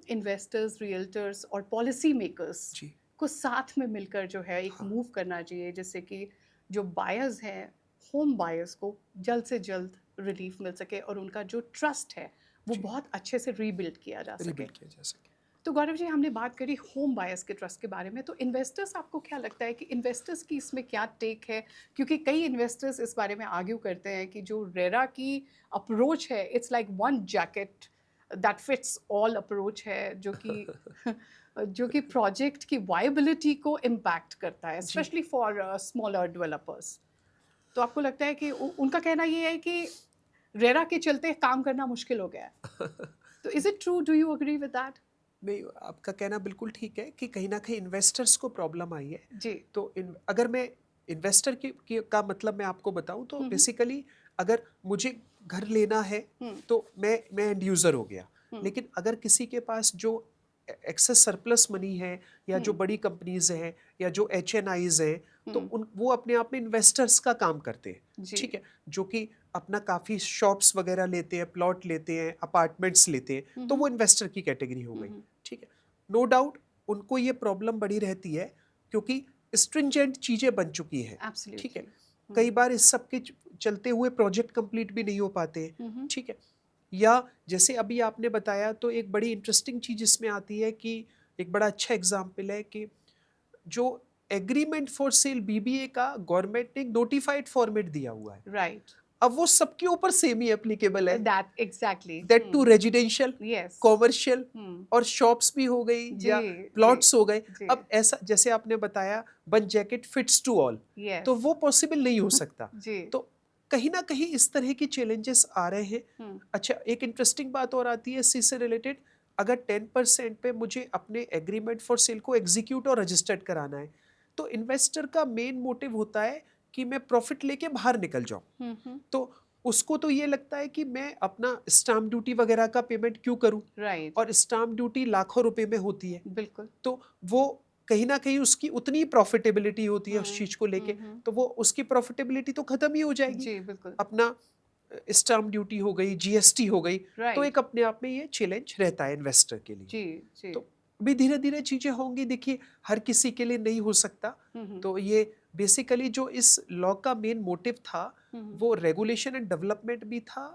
इन्वेस्टर्स, रियल्टर्स और पॉलिसी मेकर्स जी को साथ में मिलकर जो है एक हाँ मूव करना चाहिए जिससे कि जो बायर्स हैं, होम बायर्स को जल्द से जल्द रिलीफ मिल सके और उनका जो ट्रस्ट है वो जी बहुत अच्छे से रीबिल्ड किया जा सके। रिबिल्ड किया जा सके। तो गौरव जी, हमने बात करी होम बायर्स के ट्रस्ट के बारे में, तो इन्वेस्टर्स, आपको क्या लगता है कि इन्वेस्टर्स की इसमें क्या टेक है? क्योंकि कई इन्वेस्टर्स इस बारे में आर्ग्यू करते हैं कि जो रेरा की अप्रोच है, it's like one jacket that fits all approach है, जो कि जो कि प्रोजेक्ट की वायबिलिटी को इम्पैक्ट करता है, जी स्पेशली फॉर स्मॉलर डेवलपर्स। तो आपको लगता है कि उनका कहना ये है कि रेरा के चलते काम करना मुश्किल हो गया है। तो is it true? Do you agree with that? नहीं, आपका कहना बिल्कुल ठीक है कि कहीं ना कहीं इन्वेस्टर्स को प्रॉब्लम आई है। जी। तो अगर मैं इन्वेस्टर का मतलब मैं आपको बताऊं तो बेसिकली अगर मुझे घर लेना है तो मैं एंड यूज़र हो गया। लेकिन अगर किसी के पास जो एक्सेस सरप्लस मनी है या जो बड़ी कंपनीज हैं या जो HNIs हैं, तो वो अपने आप में इन्वेस्टर्स का काम करते हैं। जी। ठीक है, जो कि अपना काफ़ी शॉप्स वगैरह लेते हैं, प्लॉट लेते हैं, अपार्टमेंट्स लेते हैं, तो वो इन्वेस्टर की कैटेगरी हो गई। ठीक है, नो डाउट उनको ये प्रॉब्लम बड़ी रहती है क्योंकि स्ट्रिंजेंट चीज़ें बन चुकी हैं। ठीक है, एब्सोल्युटली। कई बार इस सब के चलते हुए प्रोजेक्ट कंप्लीट भी नहीं हो पाते हैं। ठीक है, या जैसे अभी आपने बताया तो एक बड़ी इंटरेस्टिंग चीज़ इसमें आती है कि एक बड़ा अच्छा एग्जाम्पल है कि जो एग्रीमेंट फॉर सेल BBA का गवर्नमेंट ने नोटिफाइड फॉर्मेट दिया हुआ है, राइट। अब वो सबके ऊपर सेम ही एप्लीकेबल है। That exactly. That too residential, yes. Commercial और शॉप्स भी हो गई जी। या जी। प्लॉट्स हो गए। जी। अब ऐसा जैसे आपने बताया one jacket fits to all, yes. तो वो पॉसिबल नहीं हो सकता। जी। तो कहीं ना कहीं इस तरह की चैलेंजेस आ रहे हैं। अच्छा, एक इंटरेस्टिंग बात और आती है इसी से रिलेटेड, अगर 10% पे मुझे अपने एग्रीमेंट फॉर सेल को एग्जीक्यूट और रजिस्टर्ड कराना है, तो इन्वेस्टर का मेन मोटिव होता है कि मैं प्रॉफिट लेके बाहर निकल जाऊं। तो उसको तो ये लगता है कि मैं अपना स्टाम्प ड्यूटी वगैरह का पेमेंट क्यों करूं, राइट। और स्टाम्प ड्यूटी लाखों रुपए में होती है। बिल्कुल। तो वो कहीं ना कहीं उसकी उतनी प्रॉफिटेबिलिटी होती है उस चीज को लेके, तो वो उसकी प्रॉफिटेबिलिटी तो खत्म ही हो जाएगी। जी बिल्कुल। अपना स्टाम्प ड्यूटी हो गई, GST हो गई, तो राइट। एक अपने आप में ये चैलेंज रहता है इन्वेस्टर के लिए। जी। जी। तो भी धीरे धीरे चीजें होंगी, देखिए हर किसी के लिए नहीं हो सकता। तो ये बेसिकली जो इस लॉ का मेन मोटिव था वो रेगुलेशन एंड डेवलपमेंट भी था।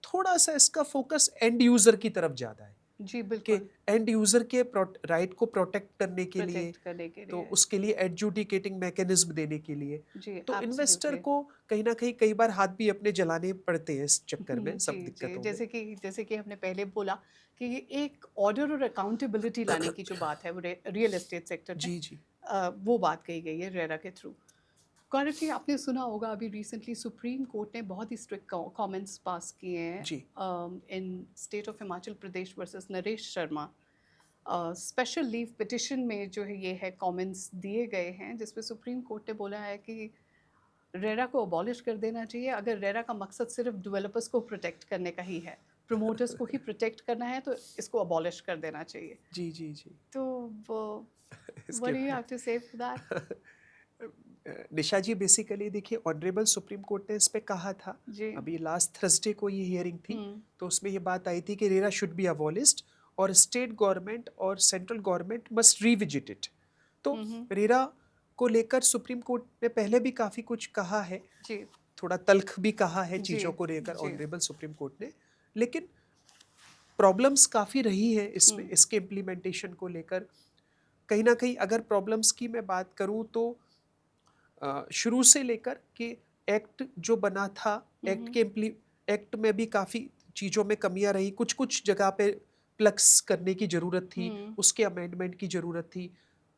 थोड़ा सा इसका फोकस एंड यूजर की तरफ ज्यादा है जी कि बिल्कुल। एंड यूजर के राइट को प्रोटेक्ट करने के लिए, प्रोटेक्ट करने के तो लिए। उसके लिए एडजुडिकेटिंग मैकेनिज्म देने के लिए। जी तो इन्वेस्टर एब्सोल्युटली। को कहीं ना कहीं कई बार हाथ भी अपने जलाने पड़ते हैं इस चक्कर में, सब जी। जी। दिक्कतों में। जैसे कि हमने पहले बोला कि ये एक ऑर्डर और अकाउंटेबिलिटी लाने की जो बात है वो रियल एस्टेट सेक्टर में जी जी वो बात कही गई है रेरा के थ्रू। गौरव जी, आपने सुना होगा अभी रिसेंटली सुप्रीम कोर्ट ने बहुत ही स्ट्रिक्ट कमेंट्स पास किए हैं जी in state of Himachal Pradesh versus Naresh Sharma. Special leave petition में जो है ये है कमेंट्स दिए गए हैं जिसमें सुप्रीम कोर्ट ने बोला है कि रेरा को अबॉलिश कर देना चाहिए। अगर रेरा का मकसद सिर्फ डेवलपर्स को प्रोटेक्ट करने का ही है, प्रमोटर्स को ही प्रोटेक्ट करना है, तो इसको अबॉलिश कर देना चाहिए। जी जी जी तो वो इसके what do you have to say for that? Nisha ji, basically देखिए ऑनरेबल सुप्रीम कोर्ट ने इस पे कहा था, जी। अभी लास्ट थर्सडे को ये हियरिंग थी, तो उसमें ये बात आई थी कि रेरा शुड बी अबॉलिश्ड और स्टेट गवर्नमेंट और central government must revisit it. तो रेरा को लेकर सुप्रीम कोर्ट ने पहले भी काफ़ी कुछ कहा है, जी। थोड़ा तल्ख भी कहा है जी। चीज़ों को लेकर जी। ऑनरेबल सुप्रीम कोर्ट ने, लेकिन प्रॉब्लम्स काफ़ी रही हैं इसमें, इसके इम्प्लीमेंटेशन को लेकर। कहीं ना कहीं अगर प्रॉब्लम्स की मैं बात करूं तो शुरू से लेकर कि एक्ट जो बना था, एक्ट में भी काफ़ी चीज़ों में कमियां रही, कुछ कुछ जगह पे प्लग्स करने की ज़रूरत थी, उसके अमेंडमेंट की ज़रूरत थी।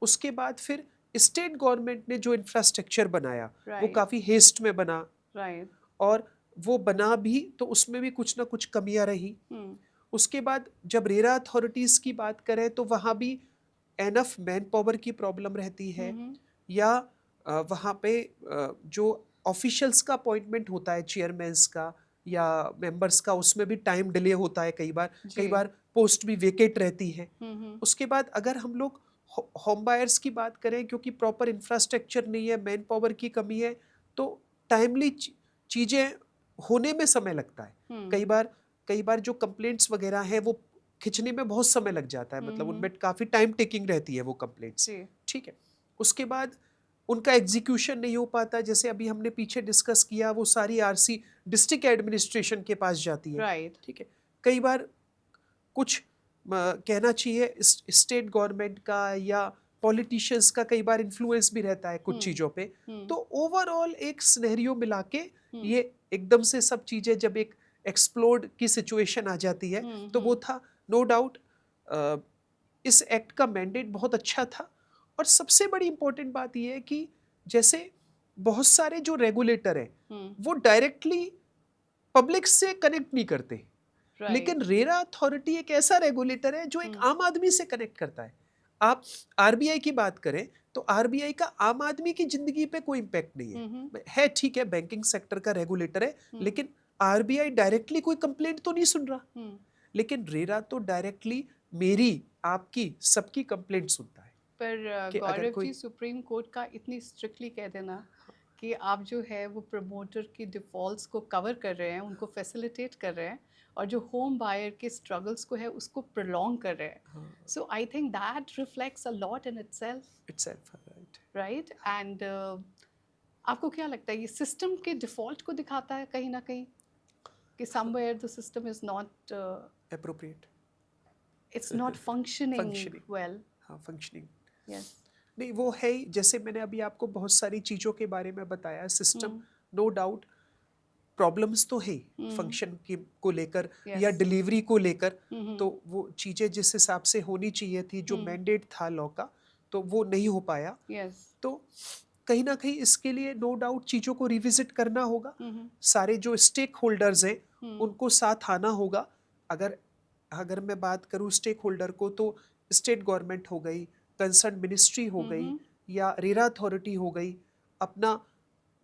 उसके बाद फिर स्टेट गवर्नमेंट ने जो इंफ्रास्ट्रक्चर बनाया वो Right. काफ़ी हेस्ट में बना, Right. और वो बना भी तो उसमें भी कुछ ना कुछ कमियां रही। उसके बाद जब रेरा अथॉरिटीज़ की बात करें तो वहाँ भी एनफ मैन पावर की प्रॉब्लम रहती है, या वहाँ पे जो ऑफिशियल्स का अपॉइंटमेंट होता है चेयरमैन्स का या मेंबर्स का, उसमें भी टाइम डिले होता है कई बार पोस्ट भी वेकेट रहती है। उसके बाद अगर हम लोग होम बायर्स की बात करें, क्योंकि प्रॉपर इंफ्रास्ट्रक्चर नहीं है, मैन पावर की कमी है, तो टाइमली चीज़ें होने में समय लगता है। कई बार जो कंप्लेंट्स वगैरह हैं वो खिंचने में बहुत समय लग जाता है, मतलब उनमें काफ़ी टाइम टेकिंग रहती है वो कंप्लेंट्स। ठीक है, उसके बाद उनका एग्जीक्यूशन नहीं हो पाता। जैसे अभी हमने पीछे डिस्कस किया, वो सारी आरसी डिस्ट्रिक्ट एडमिनिस्ट्रेशन के पास जाती है। Right. ठीक है, कई बार कुछ कहना चाहिए स्टेट गवर्नमेंट का या पॉलिटिशियंस का कई बार इन्फ्लुएंस भी रहता है कुछ चीज़ों पे। तो ओवरऑल एक सिनेरियो मिला के ये एकदम से सब चीज़ें जब एक एक्सप्लोड की सिचुएशन आ जाती है, तो वो था नो डाउट इस एक्ट का मैंडेट बहुत अच्छा था। और सबसे बड़ी इंपॉर्टेंट बात यह है कि जैसे बहुत सारे जो रेगुलेटर हैं वो डायरेक्टली पब्लिक से कनेक्ट नहीं करते, Right. लेकिन रेरा अथॉरिटी एक ऐसा रेगुलेटर है जो एक आम आदमी से कनेक्ट करता है। आप आरबीआई की बात करें तो आरबीआई का आम आदमी की जिंदगी पे कोई इम्पैक्ट नहीं है। ठीक है, बैंकिंग सेक्टर का रेगुलेटर है, लेकिन आरबीआई डायरेक्टली कोई कंप्लेंट तो नहीं सुन रहा, लेकिन रेरा तो डायरेक्टली मेरी, आपकी, सबकी कंप्लेंट सुनता है। पर कि अगर गौरव कोई जी, सुप्रीम कोर्ट का इतनी स्ट्रिक्टली कह देना कि आप जो है वो प्रमोटर की डिफ़ॉल्ट्स को कवर कर रहे हैं, उनको फैसिलिटेट कर रहे हैं, और जो होम बायर के स्ट्रगल्स को है उसको प्रोलॉन्ग कर रहे हैं। So I think that reflects a lot in itself, right? Right. And आपको क्या लगता है ये सिस्टम के डिफ़ॉल्ट को दिखाता है कहीं ना कहीं कि somewhere the system is not Appropriate. It's not functioning Functioning. Well? हाँ, फंक्शनिंग यस। नहीं, वो है ही। जैसे मैंने अभी आपको बहुत सारी चीज़ों के बारे में बताया, सिस्टम नो डाउट प्रॉब्लम्स तो है फंक्शन की को लेकर या Yes. डिलीवरी को लेकर। तो वो चीज़ें जिस हिसाब से होनी चाहिए थी, जो मैंडेट था लॉ का, तो वो नहीं हो पाया। Yes. तो कहीं ना कहीं इसके लिए नो डाउट चीज़ों को रिविजिट करना होगा। सारे जो स्टेक होल्डर्स हैं उनको साथ आना होगा। अगर अगर मैं बात करूँ स्टेक होल्डर को, तो स्टेट गवर्नमेंट हो गई, कंसर्न मिनिस्ट्री हो गई, या रेरा अथॉरिटी हो गई, अपना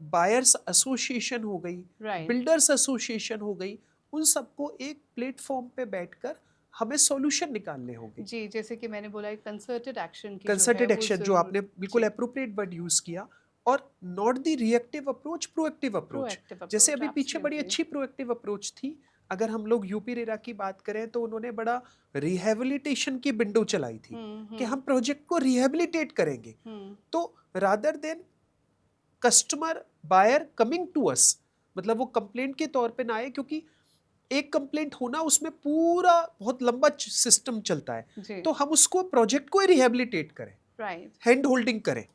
बायर्स एसोसिएशन हो गई, Right. बिल्डर्स एसोसिएशन हो गई, उन सबको एक प्लेटफॉर्म पे बैठकर हमें सॉल्यूशन निकालने होंगे। जी, जैसे कि मैंने बोला, एक कंसर्टेड एक्शन की कंसर्टेड जो है एक्शन, वो जो आपने ज़रूर बिल्कुल जी, अप्रोप्रिएट वर्ड यूज किया, और not the reactive approach, proactive approach. proactive जैसे approach, अभी पीछे बड़ी absolutely. अच्छी प्रोएक्टिव अप्रोच थी। अगर हम लोग यूपी रेरा की बात करें तो उन्होंने बड़ा रिहेबिलिटेशन की विंडो चलाई थी कि हम प्रोजेक्ट को रिहेबिलिटेट करेंगे। तो rather than customer buyer coming to us, मतलब वो कंप्लेंट के तौर पे ना आए, क्योंकि एक कंप्लेंट होना उसमें पूरा बहुत लंबा सिस्टम चलता है। जी, तो हम उसको प्रोजेक्ट को ही रिहेबिलिटेट करें, राइट। हैंड होल्डिंग करें।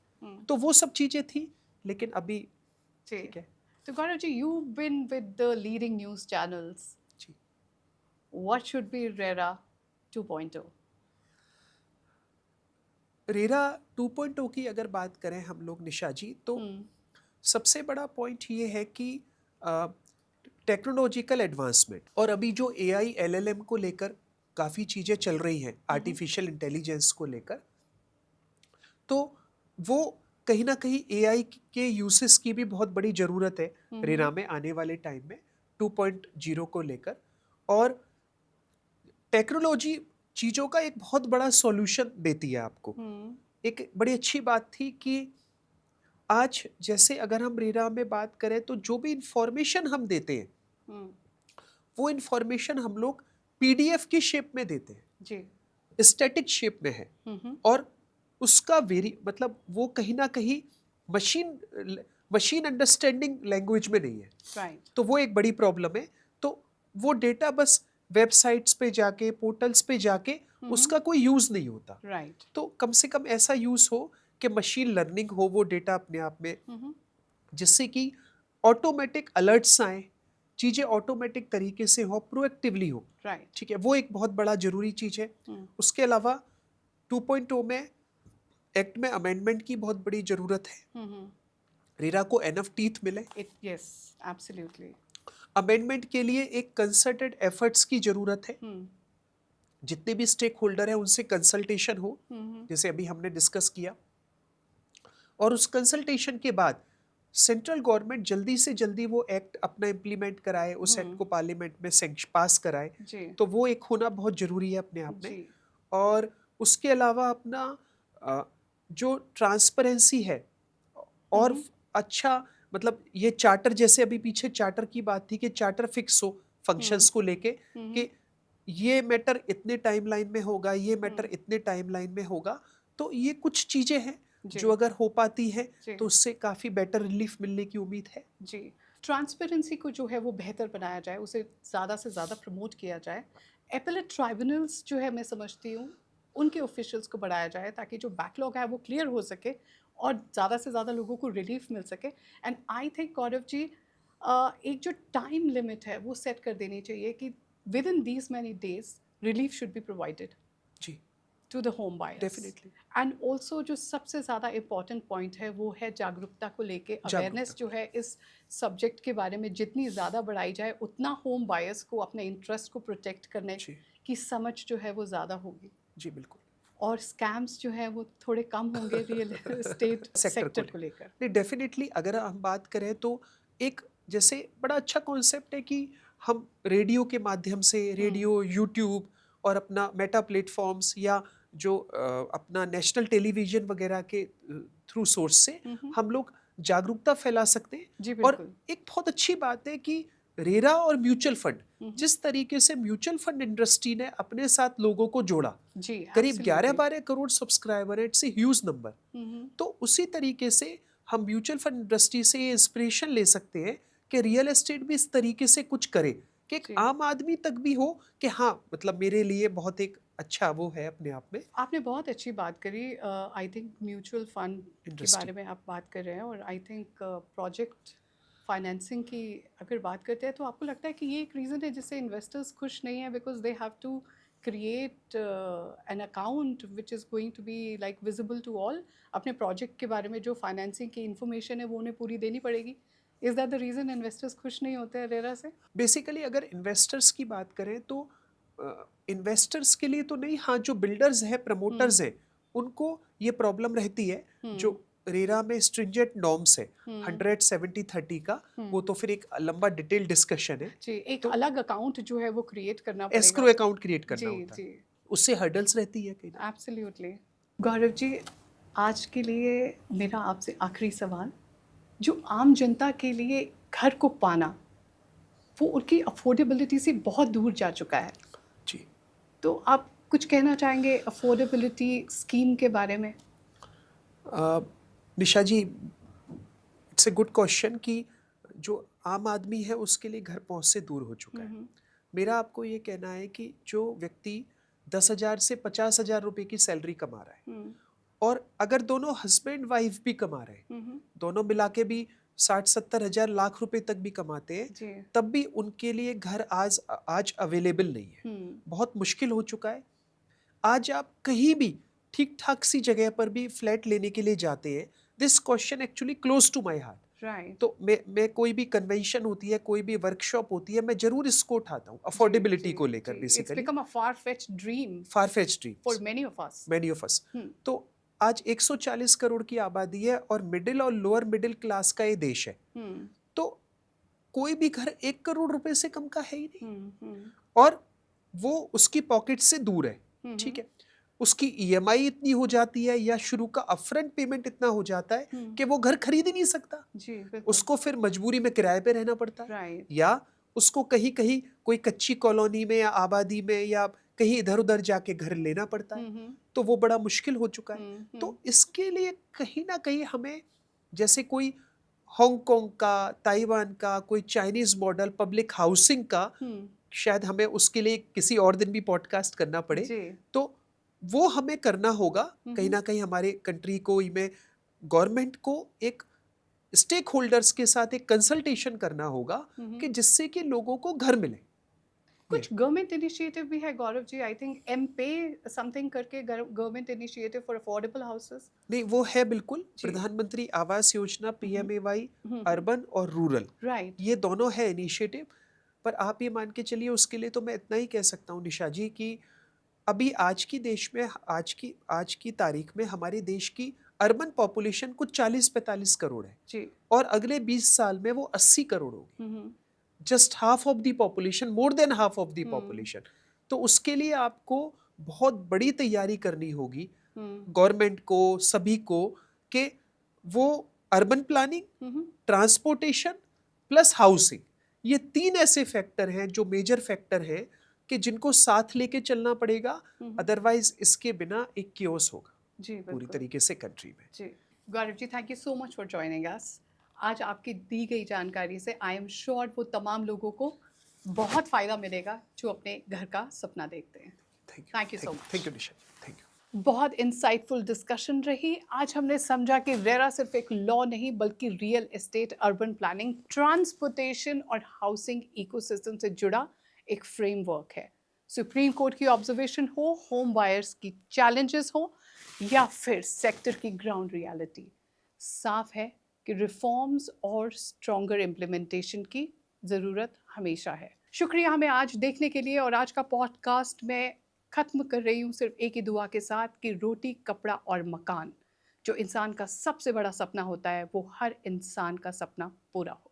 तो वो सब चीजें थी, लेकिन अभी जी, ठीक है तो Gaurav ji, you been with the leading news channels, जी। What should be RERA 2.0? RERA 2.0 की अगर बात करें हम लोग निशा जी, तो सबसे बड़ा पॉइंट ये है कि टेक्नोलॉजिकल एडवांसमेंट, और अभी जो एआई एलएलएम को लेकर काफ़ी चीज़ें चल रही हैं, आर्टिफिशियल इंटेलिजेंस को लेकर, तो वो कहीं ना कहीं एआई के यूसेस की भी बहुत बड़ी ज़रूरत है रेरा में आने वाले टाइम में 2.0 को लेकर। और टेक्नोलॉजी चीज़ों का एक बहुत बड़ा सॉल्यूशन देती है आपको। एक बड़ी अच्छी बात थी कि आज जैसे अगर हम रेरा में बात करें तो जो भी इंफॉर्मेशन हम देते हैं वो इंफॉर्मेशन हम लोग पीडीएफ की शेप में देते हैं, जी, स्टैटिक शेप में है, और उसका मतलब वो कहीं ना कहीं मशीन अंडरस्टैंडिंग लैंग्वेज में नहीं है। राइट। तो वो एक बड़ी प्रॉब्लम है। तो वो डेटा बस वेबसाइट्स पे जाके, पोर्टल्स पे जाके उसका कोई यूज़ नहीं होता। राइट। तो कम से कम ऐसा यूज़ हो कि मशीन लर्निंग हो वो डेटा अपने आप में, जिससे कि ऑटोमेटिक अलर्ट्स आएँ, चीज़ें ऑटोमेटिक तरीके से हो, प्रोएक्टिवली हो। राइट। ठीक है, वो एक बहुत बड़ा ज़रूरी चीज़ है। उसके अलावा 2.0 में एक्ट में अमेंडमेंट की बहुत बड़ी ज़रूरत है। रेरा को एनफ टीथ मिले। It yes, absolutely. अमेंडमेंट के लिए एक कंसर्टेड एफर्ट्स की ज़रूरत है। जितने भी स्टेक होल्डर हैं उनसे कंसल्टेशन हो, जैसे अभी हमने डिस्कस किया, और उस कंसल्टेशन के बाद सेंट्रल गवर्नमेंट जल्दी से जल्दी वो एक्ट अपना इम्प्लीमेंट कराए, उस एक्ट को पार्लियामेंट में पास कराए। जी। तो वो एक होना बहुत ज़रूरी है अपने आप में। जी। और उसके अलावा अपना जो ट्रांसपेरेंसी है और अच्छा, मतलब ये चार्टर, जैसे अभी पीछे चार्टर की बात थी कि चार्टर फिक्स हो फंक्शंस को लेके कि ये मैटर इतने टाइमलाइन में होगा, ये मैटर इतने टाइमलाइन में होगा। तो ये कुछ चीज़ें हैं जो अगर हो पाती हैं तो उससे काफ़ी बेटर रिलीफ मिलने की उम्मीद है। जी। ट्रांसपेरेंसी को जो है वो बेहतर बनाया जाए, उसे ज़्यादा से ज़्यादा प्रमोट किया जाए। एपेलेट ट्राइब्यूनल्स जो है, मैं समझती हूँ उनके ऑफिशियल्स को बढ़ाया जाए ताकि जो बैकलॉग है वो क्लियर हो सके और ज़्यादा से ज़्यादा लोगों को रिलीफ मिल सके। And I think Gaurav ji, एक जो टाइम लिमिट है वो सेट कर देनी चाहिए कि within these many days relief should be provided ji, to the home buyers. Definitely. And also जो सबसे ज़्यादा इम्पॉर्टेंट पॉइंट है वो है जागरूकता को लेके। अवेयरनेस जो है इस सब्जेक्ट के बारे में जितनी ज़्यादा बढ़ाई जाए उतना होम बायर्स को अपने इंटरेस्ट को प्रोटेक्ट करने की समझ जो है वो ज़्यादा होगी। जी बिल्कुल। और स्कैम्स जो है वो थोड़े कम होंगे रियल एस्टेट सेक्टर को लेकर। नहीं, डेफिनेटली अगर हम बात करें तो एक जैसे बड़ा अच्छा कॉन्सेप्ट है कि हम रेडियो के माध्यम से, रेडियो, यूट्यूब और अपना मेटा प्लेटफॉर्म्स या जो अपना नेशनल टेलीविज़न वगैरह के थ्रू सोर्स से हम लोग जागरूकता फैला सकते हैं। जी और बिल्कुल। एक बहुत अच्छी बात है कि रेरा और म्यूचुअल फंड, जिस तरीके से म्यूचुअल फंड इंडस्ट्री ने अपने साथ लोगों को जोड़ा, जी, करीब absolutely. 11-12 करोड़ सब्सक्राइबर है, इट्स ए ह्यूज नंबर। तो उसी तरीके से हम म्यूचुअल फंड इंडस्ट्री से ये इंस्पिरेशन ले सकते हैं कि रियल एस्टेट भी इस तरीके से कुछ करे कि एक जी। आम आदमी तक भी हो कि हाँ, मतलब मेरे लिए बहुत एक अच्छा वो है अपने आप में। आपने बहुत अच्छी बात करी। आई थिंक म्यूचुअल फंड के Industry. बारे में आप बात कर रहे हैं, और आई थिंक प्रोजेक्ट फाइनेंसिंग की अगर बात करते हैं तो आपको लगता है कि ये एक रीज़न है जिससे इन्वेस्टर्स खुश नहीं है, because they have to create an account which is going to be like visible to all. अपने प्रोजेक्ट के बारे में जो फाइनेंसिंग की इन्फॉर्मेशन है वो उन्हें पूरी देनी पड़ेगी। Is that the reason investors खुश नहीं होते हैं रेरा से? बेसिकली अगर इन्वेस्टर्स की बात करें तो इन्वेस्टर्स के लिए तो नहीं, हाँ, जो बिल्डर्स हैं, प्रमोटर्स हैं, उनको ये प्रॉब्लम रहती है। जो रेरा में स्ट्रिंजेंट नॉर्म्स है 170-30 का, वो तो फिर एक लंबा डिटेल डिस्कशन है। जी, एक तो अलग अकाउंट जो है वो क्रिएट करना पड़ेगा। एस्क्रो अकाउंट क्रिएट करना जी होता है, जी, उससे हर्डल्स रहती है कहीं ना। एब्सोल्युटली। गौरव जी, आज के लिए मेरा आपसे आखिरी सवाल, जो आम जनता के लिए घर को पाना वो उनकी अफोर्डेबिलिटी से बहुत दूर जा चुका है, जी, तो आप कुछ कहना चाहेंगे अफोर्डेबिलिटी स्कीम के बारे में? निशा जी, इट्स ए गुड क्वेश्चन कि जो आम आदमी है उसके लिए घर पहुंच से दूर हो चुका है। मेरा आपको ये कहना है कि जो व्यक्ति 10,000 से 50,000 रुपए की सैलरी कमा रहा है, और अगर दोनों हस्बैंड वाइफ भी कमा रहे हैं, दोनों मिला के भी 60-70 हजार लाख रुपए तक भी कमाते हैं, जी। तब भी उनके लिए घर आज अवेलेबल नहीं है। बहुत मुश्किल हो चुका है। आज आप कहीं भी ठीक ठाक सी जगह पर भी फ्लैट लेने के लिए जाते हैं, this question actually close to my heart. Right. तो मैं कोई भी कन्वेंशन होती है, कोई भी वर्कशॉप होती है, मैं जरूर इसको उठाता हूँ अफोर्डेबिलिटी को लेकर। It's basically become a far fetched dream far fetched dreams for many of us. Many of us. तो आज 140 करोड़ की आबादी है और मिडिल और लोअर मिडिल क्लास का ये देश है। तो कोई भी घर 1 करोड़ रुपए से कम का है ही नहीं, और वो उसकी पॉकेट से दूर है। ठीक है, उसकी ईएमआई इतनी हो जाती है या शुरू का अपफ्रंट पेमेंट इतना हो जाता है कि वो घर खरीद ही नहीं सकता। जी बिल्कुल। उसको फिर मजबूरी में किराए पे रहना पड़ता है, राइट। या उसको कहीं कहीं कोई कच्ची कॉलोनी में या आबादी में या कहीं इधर उधर जाके घर लेना पड़ता है। तो वो बड़ा मुश्किल हो चुका है। तो इसके लिए कहीं ना कहीं हमें, जैसे कोई हांगकांग का, ताइवान का, कोई चाइनीज मॉडल पब्लिक हाउसिंग का शायद हमें उसके लिए किसी और दिन भी पॉडकास्ट करना पड़े, जी तो वो हमें करना होगा। कहीं ना कहीं हमारे कंट्री को में गवर्नमेंट को एक स्टेक होल्डर्स के साथ एक कंसल्टेशन करना होगा कि जिससे कि लोगों को घर मिले। कुछ गवर्नमेंट इनिशिएटिव भी है Gaurav ji, I think M पे समथिंग करके government initiative for affordable houses. नहीं, वो है बिल्कुल, जी। प्रधानमंत्री आवास योजना, PMAY, हम्म, अर्बन और रूरल, राइट। ये दोनों है इनिशिएटिव। पर आप ये मान के चलिए, उसके लिए तो मैं इतना ही कह सकता हूँ निशा जी कि अभी आज की देश में आज की तारीख में हमारे देश की अर्बन पॉपुलेशन कुछ 40-45 करोड़ है, जी। और अगले 20 साल में वो 80 करोड़ होगी। Hmm just half of the population, more than half of the population. तो उसके लिए आपको बहुत बड़ी तैयारी करनी होगी गवर्नमेंट को, सभी को, कि वो urban planning, transportation plus housing, ये 3 ऐसे फैक्टर हैं जो मेजर फैक्टर हैं कि जिनको साथ लेके चलना पड़ेगा, अदरवाइज इसके बिना एक क्योस होगा जी पूरी बिल्कुल। तरीके से कंट्री में। जी Gaurav ji, thank you so much for joining us. आज आपकी दी गई जानकारी से आई एम श्योर वो तमाम लोगों को बहुत फ़ायदा मिलेगा जो अपने घर का सपना देखते हैं। Thank you so much. Thank you Nisha, thank you. बहुत इंसाइटफुल डिस्कशन रही। आज हमने समझा कि रेरा सिर्फ एक लॉ नहीं बल्कि real estate, urban planning, transportation और हाउसिंग इकोसिस्टम से जुड़ा एक फ्रेमवर्क है। सुप्रीम कोर्ट की ऑब्जर्वेशन हो, होम बायर्स की चैलेंजेस हो, या फिर सेक्टर की ग्राउंड रियलिटी, साफ है कि रिफॉर्म्स और स्ट्रॉन्गर इम्प्लीमेंटेशन की ज़रूरत हमेशा है। शुक्रिया हमें आज देखने के लिए, और आज का पॉडकास्ट मैं ख़त्म कर रही हूँ सिर्फ एक ही दुआ के साथ कि रोटी, कपड़ा और मकान, जो इंसान का सबसे बड़ा सपना होता है, वो हर इंसान का सपना पूरा हो।